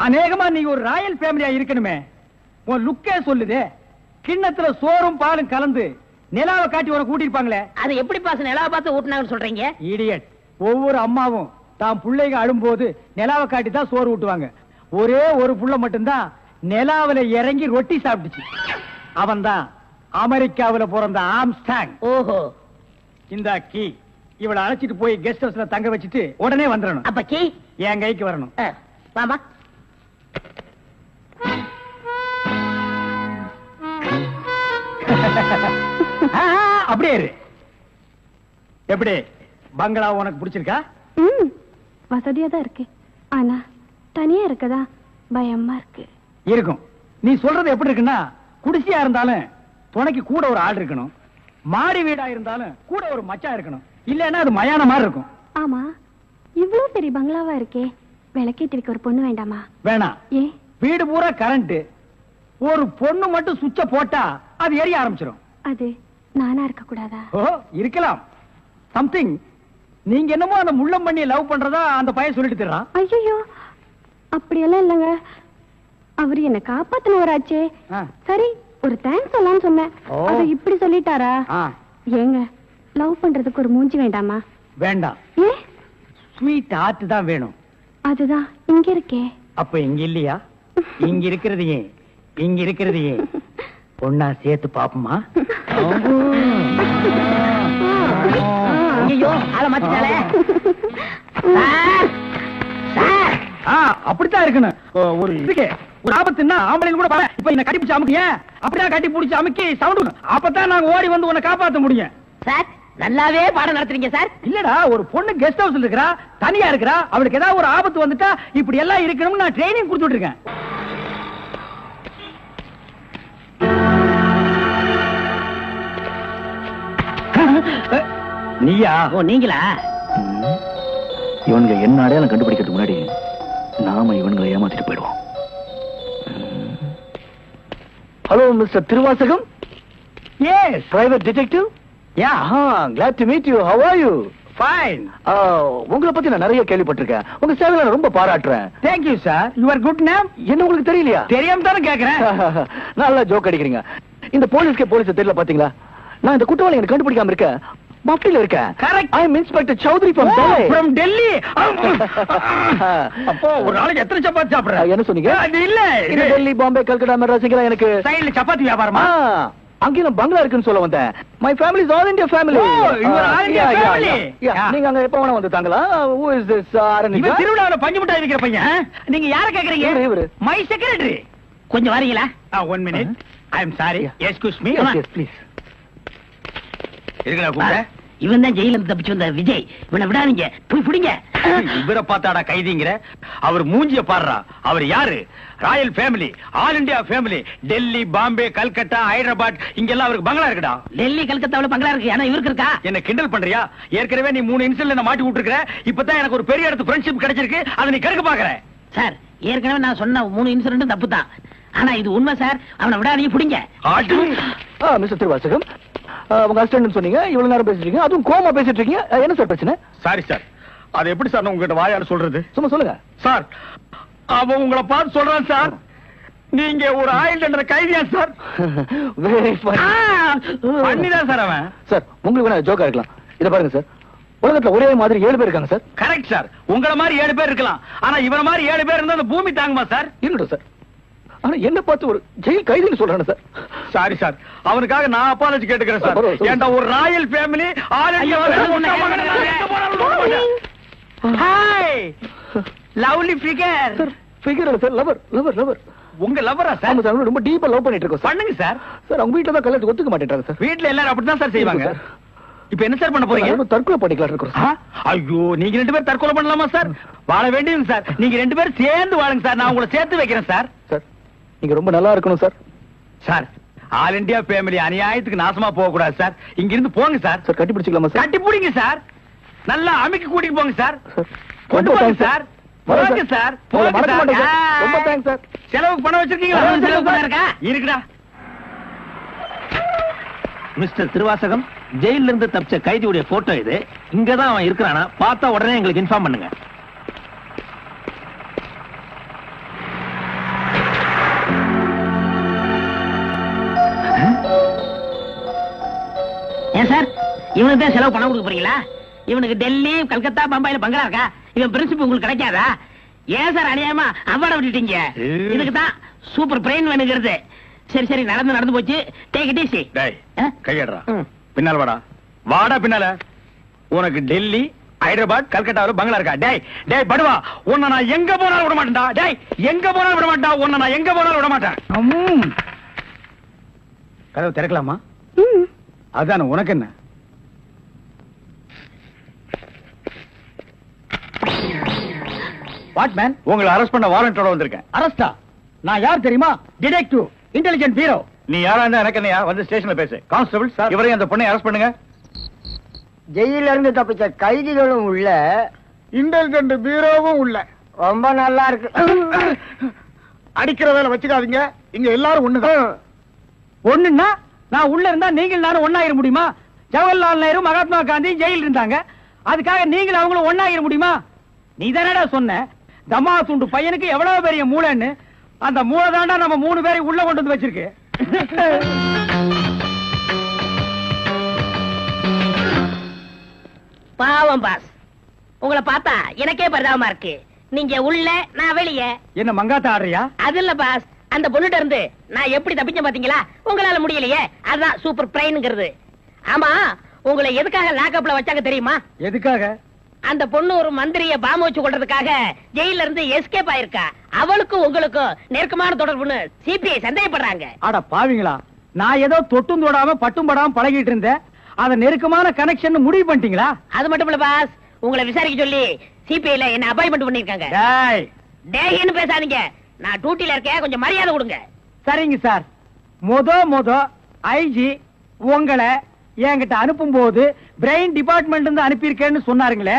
A: அநேகமா நீ ஒரு ராயல் ஃபேமிலியா இருக்கணுமே. உன் லுக்கே சொல்லுதே. கிண்ணத்துல சோறும் பாலும் கலந்து நிலாவை காட்டி உன கூட்டிருப்பாங்களே.
C: அது எப்படி பாஸ் நிலாவை பார்த்து ஊட்டினாங்கன்னு சொல்றீங்க?
A: இடியட். ஒவ்வொரு அம்மாவும் தாம் பிள்ளைங்க அழும்போது நிலாவை காட்டி தான் சோறு ஊட்டுவாங்க. ஒரே ஒரு புள்ள மட்டும்தான் நிலாவில இறங்கி ரொட்டி சாப்பிட்டுச்சு. அவன் தான் அமெரிக்காவில பிறந்த ஆம்ஸ்டாங்.
C: ஓஹோ.
A: இந்த கீ இவளை அழைச்சிட்டு போய் கெஸ்ட் ஹவுஸ்ல தங்க வச்சுட்டு உடனே வந்துடணும்.
C: அப்ப கீ
A: என் கைக்கு வரணும்.
C: வாமா.
A: அப்படியே இரு. எப்படி பங்களா உனக்கு பிடிச்சிருக்கா?
B: வசதியா தான் இருக்கு. ஆனா தனியா இருக்கதா பயமா இருக்கு.
A: இருக்கும். நீ சொல்றது எப்படி இருக்குன்னா, குடிசையா இருந்தாலும் துணைக்கு கூட ஒரு ஆள் இருக்கணும், மாடி வீடா இருந்தாலும் கூட ஒரு மச்சான் இருக்கணும், இல்லன்னா அது மயான மாதிரி இருக்கும்.
B: ஆமா, இவ்வளவு பெரிய பங்களாவா இருக்கே, விளக்கேத்திருக்க ஒரு பொண்ணு வேண்டாமா?
A: வேணாம்.
B: ஏ?
A: வீடு பூரா கரண்ட், ஒரு பொண்ணு மட்டும் சுவிட்ச போட்டா அது எரிய ஆரம்பிச்சிடும்.
B: அது நானா இருக்க கூடாதா?
A: ஓ, இருக்கலாம். சம்திங். நீங்க என்னமோ அந்த முள்ளம் பண்ணி லவ் பண்றதா அந்த பையன் சொல்லிட்டு தர்றான்.
B: ஐயோ, அப்படியெல்லாம் இல்லங்க. அவர் என்ன காப்பாத்தினவராச்சே. சரி, ஒரு தேங்க்ஸ் சொல்லலாம்னு சொன்னேன். அது இப்படி சொல்லிட்டாரா? ஏங்க, லவ் பண்றதுக்கு ஒரு மூஞ்சி வேண்டாமா?
A: வேண்டாம்.
B: ஏ?
A: ஸ்வீட் ஹார்ட் தான் வேணும்.
B: அதுதான் இங்க இருக்கே.
A: அப்ப இங்க இல்லையா? இங்க இருக்கிறதையே இங்க இருக்கிறதையே ஒன்னா சேர்த்து பாப்போமா?
C: ஐயோ, ஆள மாத்திட்டாளே.
A: அப்படித்தான் இருக்கணும். ஒரு இதுக்கு ஒரு ஆபத்துன்னா ஆம்பளைங்க கூட பாரு. இப்ப என்ன கட்டி பிடிச்சு அமுக்கிய, அப்படியே கட்டி பிடிச்சு அமுக்கி சவுண்ட், அப்பதான் நாங்க ஓடி வந்து உன்னை காப்பாத்த முடியும்.
C: சார், நல்லாவே பாடம் நடத்துறீங்க சார்.
A: இல்லடா, ஒரு பொண்ணு கெஸ்ட் ஹவுஸ்ல இருக்கறா, தனியா இருக்கறா, அவளுக்கு ஏதாவது ஒரு ஆபத்து வந்துட்டா இப்படி எல்லாம் இருக்கணும்னு நான் ட்ரைனிங் கொடுத்துட்டு இருக்கேன். நீயா?
C: ஓ, நீங்களா?
G: இவனுங்க என்ன அடையாளம் கண்டுபிடிக்கிறதுக்கு முன்னாடி நாம இவன்களை ஏமாத்திட்டு போயிடுவோம். Hello mister Thiruvasagam.
A: Yes,
G: private detective.
A: Yeah,
G: glad to meet you. How are you?
A: fine.
G: உங்களை பத்தி நான் நிறைய கேள்விப்பட்டிருக்கேன். உங்க சேவையை நான் ரொம்ப பாராட்டுறேன்.
A: Thank you sir. Your good name?
G: என்ன உங்களுக்கு தெரியலையா?
A: தெரியாம தானே கேக்குறேன்.
G: நல்லா ஜோக் அடிக்கிறீங்க. இந்த போலீஸ் தெரியல பாத்தீங்களா? நான் இந்த குற்றவாளி எனக்கு கண்டுபிடிக்காம இருக்கேன். மப்டில இருக்கேன்.
A: Correct.
G: I am inspector Chaudhary from Delhi.
A: From Delhi. அப்போ ஒரு நாளைக்கு எத்தனை சப்பாத்தி சாப்பிடுற?
G: என்ன சொன்னீங்க?
A: அது இல்ல,
G: இது டெல்லி, பாம்பே, கல்கட்டா, மெட்ராஸ் இங்கலாம் எனக்கு
A: சைடுல சப்பாத்தி வியாபாரமா?
G: அங்க நான் பங்களா இருக்குன்னு சொல்ல வந்தேன். My family is all India family.
A: you are all India family.
G: நீங்க அங்க எப்ப வேணா வந்து தாங்களா? Who is this?
A: இவன் திருவிழாவுல பஞ்சு மிட்டாய் விக்கிற பையன். நீங்க யார கேக்குறீங்க?
G: இவரு.
A: My secretary.
C: கொஞ்சம் வரீங்களா?
A: 1 minute. I am sorry. Excuse me.
G: Yes, please.
A: இருக்கடா கூப்பிட.
C: இவன் தான் ஜெயில இருந்து தப்பிச்சு வந்த விஜய். இவனை விடாதீங்க, போய் பிடிங்க.
A: இவரை பார்த்தாடா கைதிங்கிற? அவர் மூஞ்சிய பாடுறா. அவர் யாரு? Royal family, all India family. Delhi, Bombay, Calcutta, Hyderabad இங்கெல்லாம் அவருக்கு பங்களா இருக்குடா.
C: டெல்லி, கல்கத்தாவுல பங்களா இருக்கு. ஆனா இவருக்கு இருக்கா?
A: என்ன கிண்டல் பண்றியா? ஏற்கனவே நீ 3 இன்சிடென்ட்ல என்ன மாட்டி விட்டுருக்க. இப்பதான் எனக்கு ஒரு பெரிய இடத்து ஃப்ரெண்ட்ஷிப் கிடைச்சிருக்கு. அதை நீ கெடுக்க பாக்குற.
C: சார், ஏற்கனவே நான் சொன்ன 3 இன்சிடென்ட் தப்பு தான். ஆனா இது உண்மை சார். அவனை விடாதீங்க, பிடிங்க.
G: மிஸ்டர் திருவாசகம், உங்க அசிஸ்டன்ட் சொன்னீங்க, இவ்வளவு நேரம் பேசிட்டு இருக்கீங்க, அதுவும் கோமா பேசிட்டு இருக்கீங்க. என்ன சார் பிரச்சனை?
A: Sorry sir. அது எப்படி சார் உங்ககிட்ட வாயால சொல்றது?
G: சும்மா சொல்லுங்க
A: சார். அவன் உங்களை பார்த்து சொல்றான் சார், நீங்க ஒரு ஆயில் என்ற கைதியா சார்?
G: வெரி
A: பண்ணிதான் சார் அவன்.
G: சார், உங்களுக்கு வேணா ஜோக்கா இருக்கலாம். இத பாருங்க சார், உலகத்துல ஒரே மாதிரி 7 பேர் இருக்காங்க சார்.
A: Correct sir. உங்கள மாதிரி 7 பேர் இருக்கலாம். ஆனா இவன மாதிரி 7 பேர் இருந்தா அந்த பூமி தாங்குமா சார்?
G: இருக்கட்டும் சார். ஆனா என்ன பார்த்து ஒரு ஜெயில் கைதின்னு சொல்றானே சார்.
A: சாரி சார், அவனுக்காக நான் அப்பாலஜி கேட்டுக்கிறேன் சார். ஏண்டா ஒரு Royal family, all India hi lovely figure.
G: Sir, figure இல்ல சார், லவர் லவர் லவர்.
A: உங்க லவரா சார்?
G: ஆமா சார், ரொம்ப டீப்பா லவ் பண்ணிட்டு இருக்கோம் சார்.
A: பண்ணுங்க சார்.
G: சார், அவங்க வீட்ல தான் கல்யாணத்துக்கு ஒத்துக்க மாட்டேன்றாங்க சார்.
A: வீட்ல எல்லாரும் அப்படிதான் சார் செய்வாங்க. இப்ப என்ன சார் பண்ண போறீங்க?
G: தற்கொலை பண்ணிக்கலாம் இருக்கோம் சார்.
A: ஐயோ, நீங்க 2 பேரும் தற்கொலை பண்ணலாமா சார்? வாழ வேண்டியது சார். நீங்க 2 பேரும் சேர்ந்து வாழுங்க சார். நான் உங்களை சேர்த்து வைக்கிறேன் சார்.
G: சார், நீங்க ரொம்ப நல்லா இருக்கணும் sir.
A: Sir, all India family அநியாயத்துக்கு நாசமா போக கூடாது சார். இங்க இருந்து போங்க சார்.
G: சார், கட்டி பிடிச்சிக்கலாமா சார்?
A: கட்டி பிடிங்க சார். நல்லா அமுக்கி கூட்டிட்டு போங்க சார்.
G: கொண்டு போங்க சார்.
A: போங்க சார். போங்க சார்.
G: ரொம்ப தேங்க்ஸ் சார்.
A: செலவுக்கு பணம் வச்சிருக்கீங்களா?
C: செலவு பணம் இருக்கா?
A: இருக்குடா.
H: மிஸ்டர் திருவாசகம், ஜெயில இருந்து தப்பிச்ச கைதியுடைய போட்டோ இது. இங்கதான் அவன் இருக்கிறானா பார்த்தா உடனே எங்களுக்கு இன்ஃபார்ம் பண்ணுங்க.
C: ஏன் சார், இவனுக்கு தான் செலவு பணம் கொடுக்க போறீங்களா? இவனுக்கு டெல்லி, கல்கத்தா, பம்பாயில பங்களா இருக்கா? இவன் பிரின்சிபல் உங்களுக்கு கிடைக்காதா? ஏன் சார் அநியாயமா அவார்ட விட்டுட்டீங்க? இதுக்கு தான் சூப்பர் பிரெயின் வேணுங்கிறது. சரி சரி, நடந்து போச்சு. Take it easy.
G: டேய் கையடா, பின்னால வாடா. வாடா பின்னால. உனக்கு டெல்லி, ஹைதராபாத், கல்கட்டாவில் பங்களா இருக்கா? டேய் டேய் படுவா, உன்னை நான் எங்க போனாலும் விட மாட்டேன்டா. டேய் எங்க போனாலும் விட மாட்டா, உன்னை நான் எங்க போனாலும் விட மாட்டேன். கதவு திறக்கலாமா? அதான, உனக்கு என்ன? What man? உங்களை அரெஸ்ட் பண்ண வாரண்டோட வந்திருக்கேன். அரெஸ்டா? நான் யார் தெரியுமா? Detective, intelligent bureau. நீ யாரா இருந்தா எனக்கு என்னையா? வந்து ஸ்டேஷன்ல பேசு. கான்ஸ்டபிள் சார், இவரையும் அந்த பொண்ணை அரெஸ்ட் பண்ணுங்க.
A: ஜெயில இருந்து தப்பிச்ச கைதிகளும் உள்ள, இன்டெலிஜென்ட் பீரோவும் உள்ள. ரொம்ப நல்லா இருக்கு.
G: அடிக்கிற வேலை வச்சுக்காதீங்க. இங்க எல்லாரும் ஒண்ணுதான்.
A: ஒண்ணுன்னா நான் உள்ள இருந்தா நீங்கள் நானும் ஒண்ணாயிர முடியுமா? ஜவஹர்லால் நேரு, மகாத்மா காந்தி ஜெயில இருந்தாங்க. அதுக்காக நீங்களும் அவங்களும் ஒண்ணாயிர முடியுமா? நீ தானடா சொன்ன தமா துண்டு பையனுக்கு எவ்வளவு பெரிய மூளைன்னு. அந்த மூளை தாண்டா நம்ம 3 பேரை உள்ள கொண்டு வந்து வச்சிருக்கு.
C: பாவம் பாஸ், உங்களை பார்த்தா எனக்கே பரிதாபமா இருக்கு. நீங்க உள்ள, நான் வெளியே.
A: என்ன மங்காத்த ஆடுறியா?
C: அது இல்ல பாஸ், அந்த பொண்ணுட்ட இருந்து நான் எப்படி தப்பிச்சேன் பாத்தீங்களா? உங்களால முடியலையே, அதுதான் சூப்பர் பிரெயின்ங்கிறது. ஆமா, உங்களை எதுக்காக லாக்அப்ல வச்சாங்க தெரியுமா?
A: எதுக்காக?
C: அந்த பொண்ணு ஒரு மந்திரிய பாம்பு வச்சு கொள்றதுக்காக ஜெயில இருந்து எஸ்கேப் ஆயிருக்கா. அவளுக்கும் உங்களுக்கும் நெருக்கமான தொடர்புன்னு சிபிஐ சந்தேகப்படுறாங்க.
A: அட பாவிங்களா, நான் ஏதோ தொட்டும் தொடாம பட்டும் படாம பழகிட்டு இருந்தேன். அத நெருக்கமான கனெக்ஷன் முடிவு பண்ணிட்டீங்களா?
C: அது மட்டும் இல்ல பாஸ், உங்களை விசாரிக்க சொல்லி சிபிஐல என்ன அப்பாயின்மெண்ட் பண்ணிருக்காங்க. டேய்னு பேசாதீங்க, நான் டியூட்டில இருக்கேன், கொஞ்சம் மரியாதை கொடுங்க.
A: சரிங்க சார். மொத ஐஜி உங்களை என்கிட்ட அனுப்பும் போது பிரெயின் டிபார்ட்மெண்ட் இருந்து அனுப்பியிருக்கேன்னு சொன்னாருங்களே,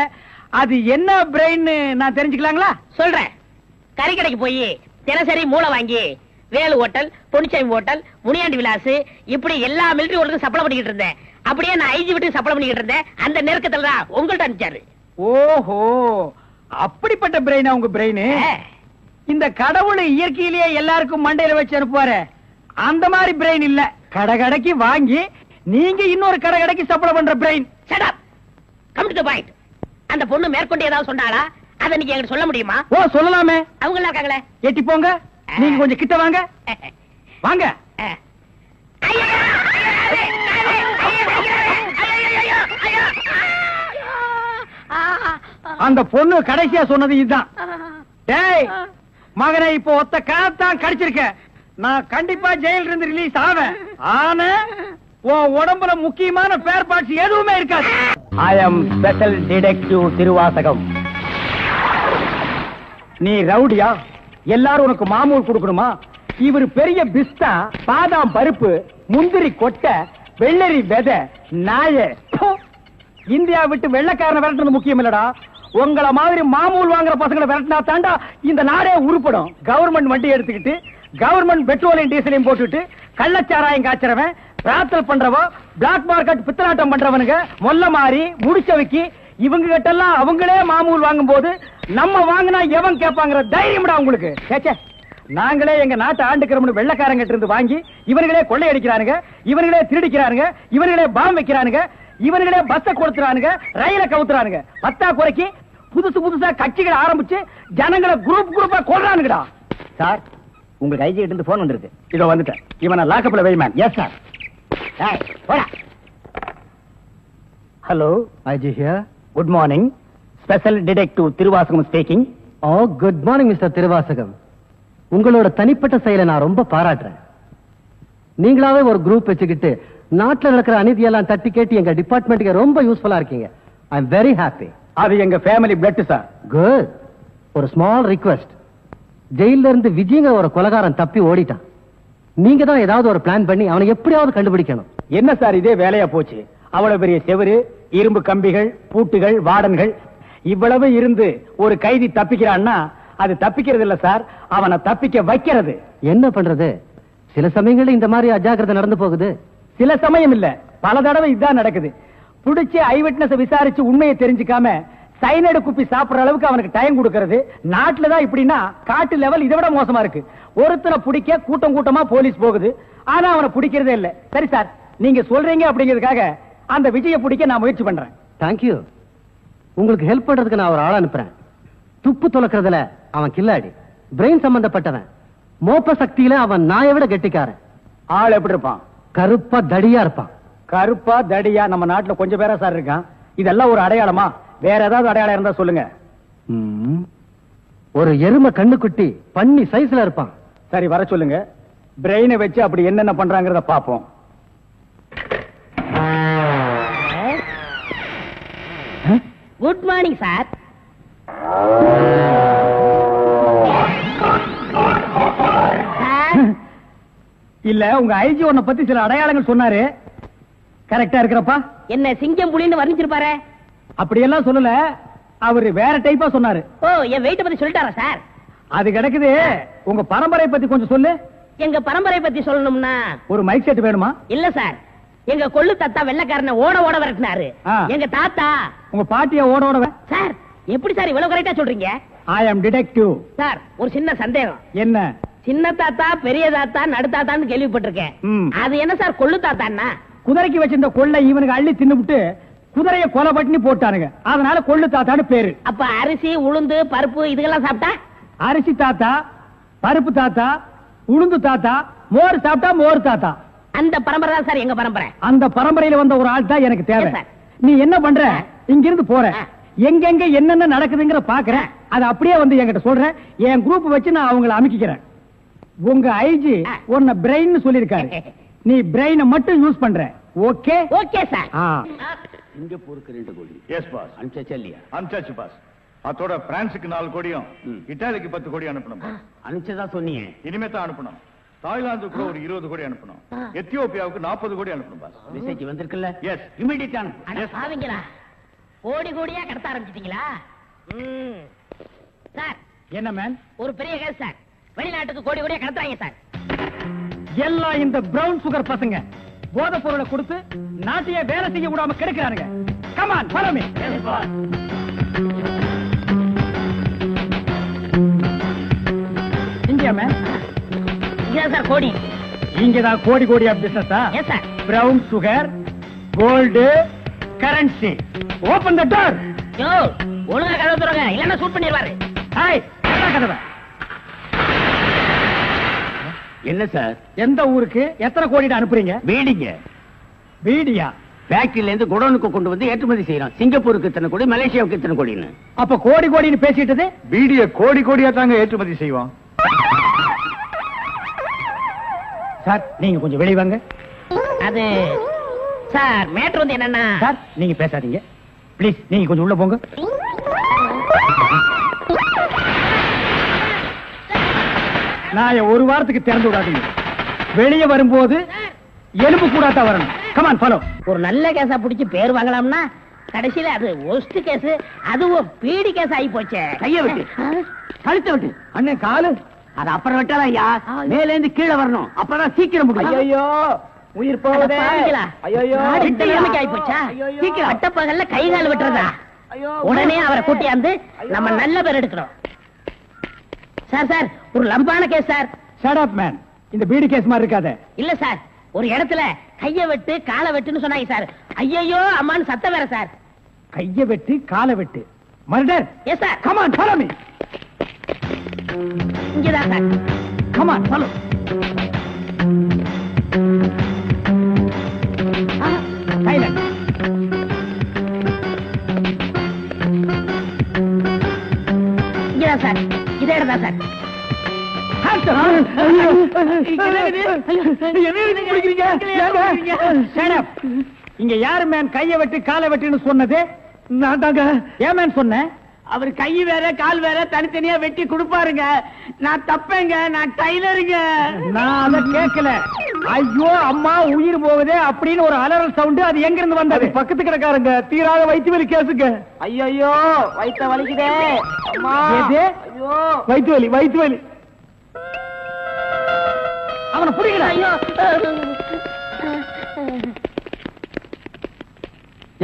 A: அது என்ன பிரெயின் நான் தெரிஞ்சுக்கலாங்களா?
C: சொல்றேன். கறிக்கடைக்கு போய் தினசரி மூளை வாங்கி வேலு ஹோட்டல், பொன்னிச்சாமி ஹோட்டல், முனியாண்டி விலாஸ், இப்படி எல்லா மிலிட்டரி ஹோட்டலுக்கும் சப்ளை பண்ணிக்கிட்டு இருந்தேன். அப்படியே நான் ஐஜி விட்டு சப்ளை பண்ணிக்கிட்டு இருந்தேன். அந்த நெருக்கத்துல தான் உங்கள்ட்ட அனுப்பிச்சாரு.
A: ஓஹோ, அப்படிப்பட்ட பிரெயினா உங்க பிரெயின்? இந்த கடவுள் இயற்கையிலேயே எல்லாருக்கும் மண்டையில வச்சு அனுப்புவாரு, அந்த மாதிரி பிரெயின் இல்ல. கடைக்கு வாங்கி நீங்க இன்னொரு கடைக்கு சப்ளை பண்ற brain.
C: Shut up, come to the point. அந்த பொண்ணு மேற்கொண்டு ஏதாவது சொன்னாளா? அத நீங்க என்கிட்ட சொல்ல முடியுமா?
A: ஓ சொல்லலாமே.
C: அவங்க எல்லாம் இருக்காங்களே.
A: எட்டி போங்க, நீங்க கொஞ்சம் கிட்ட வாங்க. வாங்க. அந்த பொண்ணு கடைசியா சொன்னது இதுதான். டேய் மகனை, இப்போ ஒத்த காத்தான் கடிச்சிருக்க. நான் கண்டிப்பா ஜெயில இருந்து ரிலீஸ் ஆவேன். ஆனா உன் உடம்புல முக்கியமான ஸ்பேர் பார்ட்ஸ் எதுவுமே இருக்காது. ஐ அம் ஸ்பெஷல் டிடெக்டிவ் திருவாசகம். நீ ரவுடியா? எல்லாரும் உனக்கு மாமூல் கொடுக்கணுமா? இவர் பெரிய பிஸ்தா, பாதாம் பருப்பு, முந்திரி கொட்டை, வெள்ளரி விதை, நாய. இந்தியா விட்டு வெள்ளைக்காரனை விரட்டுறது முக்கியம் இல்லடா. உங்கள மாதிரி மாமூல் வாங்குற பசங்களை விரட்டினா தாண்டா இந்த நாடே உருப்படும். கவர்மெண்ட் வண்டி எடுத்துக்கிட்டு, கவர்மெண்ட் பெட்ரோலையும் டீசலையும் போட்டுட்டு, கள்ளச்சாராயம் காய்ச்சறவன், பிரார்த்தல் பண்றவன், பிளாக் மார்க்கெட் பித்தலாட்டம் பண்றவனுங்க, மொல்ல மாறி முடிச்சவைக்கு இவங்க கிட்ட எல்லாம் அவங்களே மாமூல் வாங்கும் போது நம்ம வாங்கினா எவன் கேட்பாங்கிற தைரியம்டா உங்களுக்கு. கேச்சே, நாங்களே எங்க நாட்டை ஆண்டுக்கிறோம்னு வெள்ளைக்காரங்கிட்ட இருந்து வாங்கி இவர்களே கொள்ளையடிக்கிறானுங்க, இவர்களே திருடிக்கிறானுங்க, இவர்களே பாம் வைக்கிறானுங்க, இவர்களே பஸ்ஸ கொடுத்துறானுங்க, ரயில கவுத்துறானுங்க. பத்தா குறைக்கு புதுசா கட்சிகளை ஆரம்பிச்சு ஜனங்களை குரூப்பா கொள்றானுங்கடா. சார், உங்க ஐஜி கிட்ட இருந்து போன் வந்திருக்கு. இதோ வந்துட்டேன். இவனை லாக்கப்ல வை man. Yes sir. Hello, IG here. Good morning. Special detective Thiruvasagam speaking.
I: Oh, good morning mister Thiruvasagam. உங்களோட தனிப்பட்ட செயலை நான் ரொம்ப பாராட்டுறேன். நீங்களாவே ஒரு குரூப் வச்சுக்கிட்டு நாட்டுல நடக்கிற அநீதியெல்லாம் தட்டி கேட்டு எங்க டிபார்ட்மெண்ட்டுக்கு ரொம்ப யூஸ்ஃபுல்லா இருக்கீங்க. I am very happy.
A: அது எங்க ஃபேமிலி பிளட் சார்.
I: குட். ஒரு ஸ்மால் ரிக்வெஸ்ட். ஜெயில இருந்து விஜய்ங்கிற ஒரு கொலைகாரன் தப்பி ஓடிட்டான். நீங்க தான் ஏதாவது ஒரு பிளான் பண்ணி அவனை எப்படியாவது கண்டுபிடிக்கணும்.
A: என்ன சார் இதே வேலையா போச்சு? அவ்வளவு பெரிய செவரு, இரும்பு கம்பிகள், பூட்டுகள், வார்டன்கள், இவ்வளவு இருந்து ஒரு கைதி தப்பிக்கிறான்னா அது தப்பிக்கிறது இல்ல சார், அவனை தப்பிக்க வைக்கிறது.
I: என்ன பண்றது? சில சமயங்கள்ல இந்த மாதிரி அஜாக்கிரதை நடந்து போகுது.
A: சில சமயம் இல்ல, பல தடவை இதுதான் நடக்குது. புடிச்சு ஐ விட்னஸ் விசாரிச்சு உண்மையை தெரிஞ்சுக்காம சைனடு குப்பி சாப்பிடுற அளவுக்கு அவனுக்கு டைம் கொடுக்கறது. நாட்டுலதான் இப்படின்னா காட்டு லெவல் இதை விட மோசமா இருக்கு. ஒருத்தனை பிடிக்க கூட்டமா போலீஸ் போகுது, ஆனா அவனை பிடிக்கிறதே இல்ல. சரி சார், நீங்க சொல்றீங்க அப்படிங்கிறதுக்காக அந்த விஜயை பிடிக்க நான் முயற்சி பண்றேன்.
I: தேங்க்யூ. உங்களுக்கு ஹெல்ப் பண்றதுக்கு நான் ஒரு ஆள் அனுப்புறேன். துப்பு துலக்கிறதுல அவன் கில்லாடி, பிரெயின் சம்பந்தப்பட்டவன். மோப்ப சக்தியில அவன் நாயை விட கெட்டிக்காரன்.
A: ஆள் எப்படி இருப்பான்?
I: கருப்பா தடியா இருப்பான்.
A: கருப்பா தடியா நம்ம நாட்டுல கொஞ்சம் பேரா சார் இருக்கான். இதெல்லாம் ஒரு அடையாளமா? வேற ஏதாவது அடையாளம் இருந்தா சொல்லுங்க.
I: ஒரு எருமை கண்ணுக்குட்டி பன்னி சைஸ்ல இருப்பான்.
A: சரி, வர சொல்லுங்க. பிரெயினை வச்சு அப்படி என்னென்ன பண்றாங்கறத பாப்போம்.
C: Good morning sir.
A: இல்ல, உங்க ஐஜி உன்னை பத்தி சில அடையாளங்கள் சொன்னாரு. கரெக்டா இருக்கிறப்பா?
C: என்ன சிங்கம் புலின்னு வர்ணிச்சிருப்பாரு?
A: அப்படியெல்லாம் சொல்லல, அவரு வேற டைப்பா சொன்னாரு.
C: ஓ, என் வெயிட்ட பத்தி சொல்லிட்டாரா சார்?
A: அது கிடக்குது. உங்க பரம்பரை பத்தி கொஞ்சம் சொல்லு.
C: எங்க பரம்பரை பத்தி சொல்லணும்னா
A: ஒரு மைக் செட் வேணுமா?
C: இல்ல சார், எங்க கொள்ளு தாத்தா வெள்ளக்காரனை ஓட ஓட விரட்டினாரு. எங்க தாத்தா.
A: உங்க பாட்டிய ஓட ஓட
C: சார், எப்படி சார் இவ்வளவு கரெக்டா சொல்றீங்க?
A: ஐ அம் டிடெக்டிவ்.
C: சார், ஒரு சின்ன சந்தேகம்.
A: என்ன?
C: சின்ன தாத்தா, பெரிய தாத்தா, நடு தாத்தான்னு கேள்விப்பட்டிருக்கேன். அது என்ன சார் கொள்ளு தாத்தான்னா?
A: குதிரைக்கு வச்சிருந்த கொள்ளை இவனுக்கு அள்ளி தின்னுபிட்டு குதிரைய கொலை பண்ணி போட்டானுங்க. அதனால கொள்ளு தாத்தான்னு பேரு.
C: அப்ப அரிசி, உளுந்து, பருப்பு இதெல்லாம் சாப்பிட்டா?
A: அரிசி தாத்தா, பருப்பு தாத்தா, உளுந்து தாத்தா, மோர் சாப்பிட்டா மோர் தாத்தா.
C: அந்த பரம்பரை தான் சார் எங்க பரம்பரை.
A: அந்த பரம்பரையில வந்த ஒரு ஆள் தான் எனக்கு தேவை. நீ என்ன பண்ற? இங்க இருந்து போற, எங்கெங்க என்னென்ன நடக்குதுங்கிற பாக்குறேன். அது அப்படியே வந்து என்கிட்ட சொல்றேன். என் குரூப் வச்சு நான் அவங்களை அமைக்கிறேன். உங்க ஐஜி உன்னை பிரெயின் சொல்லிருக்காரு. நீ பிரெயினை மட்டும் யூஸ் பண்ற. ஓகே?
C: Okay sir.
G: சிங்கப்பூருக்கு 2 கோடி. Yes boss. அனுப்பிச்சாச்சா இல்லையா? அனுப்பிச்சாச்சு பாஸ். அதோட பிரான்ஸுக்கு 4 கோடியும் இத்தாலிக்கு 10 கோடி அனுப்பணும் பாஸ்.
A: அனுப்பிச்சதா சொன்னீங்க.
G: இனிமே தான் அனுப்பணும். தாய்லாந்துக்கு ஒரு 20 கோடி அனுப்பணும். எத்தியோப்பியாவுக்கு 40 கோடி அனுப்பணும் பாஸ்.
A: மெசேஜ் வந்திருக்குல்ல?
G: எஸ்.
A: இமிடியேட் அனுப்பு.
C: பாவீங்களா, கோடி கோடியா கடத்த ஆரம்பிச்சிட்டீங்களா? சார்,
A: என்ன மேன்?
C: ஒரு பெரிய கேஸ் சார். வெளிநாட்டுக்கு கோடி கோடியா கடத்துறாங்க சார்.
A: எல்லாம் இந்த பிரவுன் சுகர் பசங்க போதை பொருளை கொடுத்து நாட்டையே வேலை செய்ய விடாம கெடுக்கிறானுங்க. Come on, follow me. India man.
C: இங்கதான் சார் கோடி.
A: இங்கதான் கோடி கோடியா பிசினஸா?
C: Yes sir.
A: Brown sugar, gold, currency. Open the door.
C: Yo, ஒழுங்கா கதவை திறங்க, இல்லன்னா ஷூட் பண்ணிடுவாரு.
A: ஹாய், கதவை.
J: என்ன சார்?
A: எந்த ஊருக்கு எத்தனை கோடி அனுப்புறீங்க?
J: பீடிங்க.
A: பீடியா?
J: ஃபேக்டரியில இருந்து குடோனுக்கு கொண்டு வந்து ஏற்றுமதி செய்யறோம். சிங்கப்பூருக்கு இத்தனை கோடி, மலேசியாவுக்கு இத்தனை கோடின்னு.
A: அப்ப கோடி கோடின்னு பேசிட்டது?
G: பீடிய கோடி கோடியா தாங்க ஏற்றுமதி செய்வோம்.
A: சார், நீங்க கொஞ்சம் வெளிய வாங்க.
C: அது சார், மேட்டர் வந்து என்னன்னா
A: சார், நீங்க பேசாதீங்க ப்ளீஸ். நீங்க கொஞ்சம் உள்ள போங்க. நான் ஒரு வாரத்துக்கு திறந்து விடாதீங்க. வெளியே வரும்போது எலும்பு கூடாதான் வரணும். Come on, follow.
C: ஒரு நல்ல கேஸா புடிச்சு பேர் வாங்கலாம்னா கடைசியில அது ஒஸ்ட் கேஸ், அதுவும் பீடி கேஸ் ஆகி போச்சே.
J: கைய விட்டு, கழுத்த விட்டு.
A: அண்ணே, காலு
J: அது அப்புறம் வெட்டாலாம் ஐயா. மேல இருந்து கீழே வரணும், அப்பதான் சீக்கிரம் முடியும்.
A: ஐயோ, உயிர் போகுதே.
C: ஐயோ, ஆகி போச்சா? சீக்கிரம் அட்டப்பகல்ல கை கால் விட்டுறதா? உடனே அவரை கூட்டியாந்து நம்ம நல்ல பேர் எடுக்கணும். சார் சார், ஒரு லம்பான case sir.
A: Shut up man. இந்த பீடி கேஸ் மாதிரி இருக்காத.
C: இல்ல சார், ஒரு இடத்துல கைய வெட்டு காலை வெட்டுன்னு சொன்னாங்க சார். ஐயோ அம்மான்னு சத்தம் வேற சார்.
A: கைய வெட்டு காலை வெட்டு, murder.
C: Yes sir.
A: Come on, follow me.
C: இங்கதான் சார்.
A: Come on, follow. சைலண்ட்.
C: இங்கதான் சார். இதே இடம் தான் சார்.
A: இங்க யாரு மேன் கைய வெட்டு காலை வெட்டுன்னு சொன்னது? நான் தாங்க. ஏன் மேன் சொன்னேன்?
J: அவர் கை வேற கால் வேற தனித்தனியா வெட்டி கொடுப்பாருங்க. நான் தப்பேங்க, நான் டைலருங்க.
A: நான் அத கேட்கல. ஐயோ அம்மா, உயிர் போகுதே அப்படின்னு ஒரு அலறல் சவுண்ட். அது எங்க இருந்து வந்தது? பக்கத்து கிடக்காருங்க. தீராத வயிற்று வலி கேசுங்க.
E: ஐயோ, வயித்த வலிக்குதே.
A: ஐயோ, வயிற்று வலி, வயிற்று வலி. அவனை புரியல.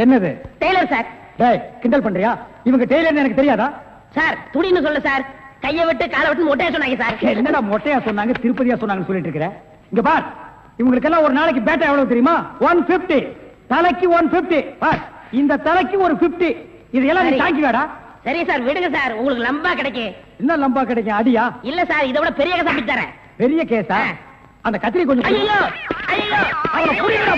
A: என்னது?
C: Tailor sir.
A: டேய், கிண்டல் பண்றியா? இவங்க டெய்லர் எனக்கு தெரியாதா?
C: சார், துடின்னு சொல்ல சார். கைய விட்டு காலை விட்டு மொட்டையா சொன்னாங்க சார்.
A: என்னடா மொட்டையா சொன்னாங்க, திருப்பதியா சொன்னாங்கன்னு சொல்லிட்டு இருக்கிற? இங்க பார், இவங்களுக்கெல்லாம் ஒரு நாளைக்கு பேட்டா எவ்வளவு தெரியுமா? 150. தலைக்கு 150. பார், இந்த தலைக்கு ஒரு 50. இதெல்லாம் நீ தாங்கி வேடா.
C: சரி சார் விடுங்க சார், உங்களுக்கு லம்பா கிடைக்கும்.
A: என்ன லம்பா கிடைக்கும்? அடியா?
C: இல்ல சார், இதை விட பெரிய கேஸ் அப்படி தரேன்.
A: பெரிய கேஸா? அந்த கத்திரி கொஞ்சம்
C: ஐயோ ஐயோ,
A: அவனை புரியுதா?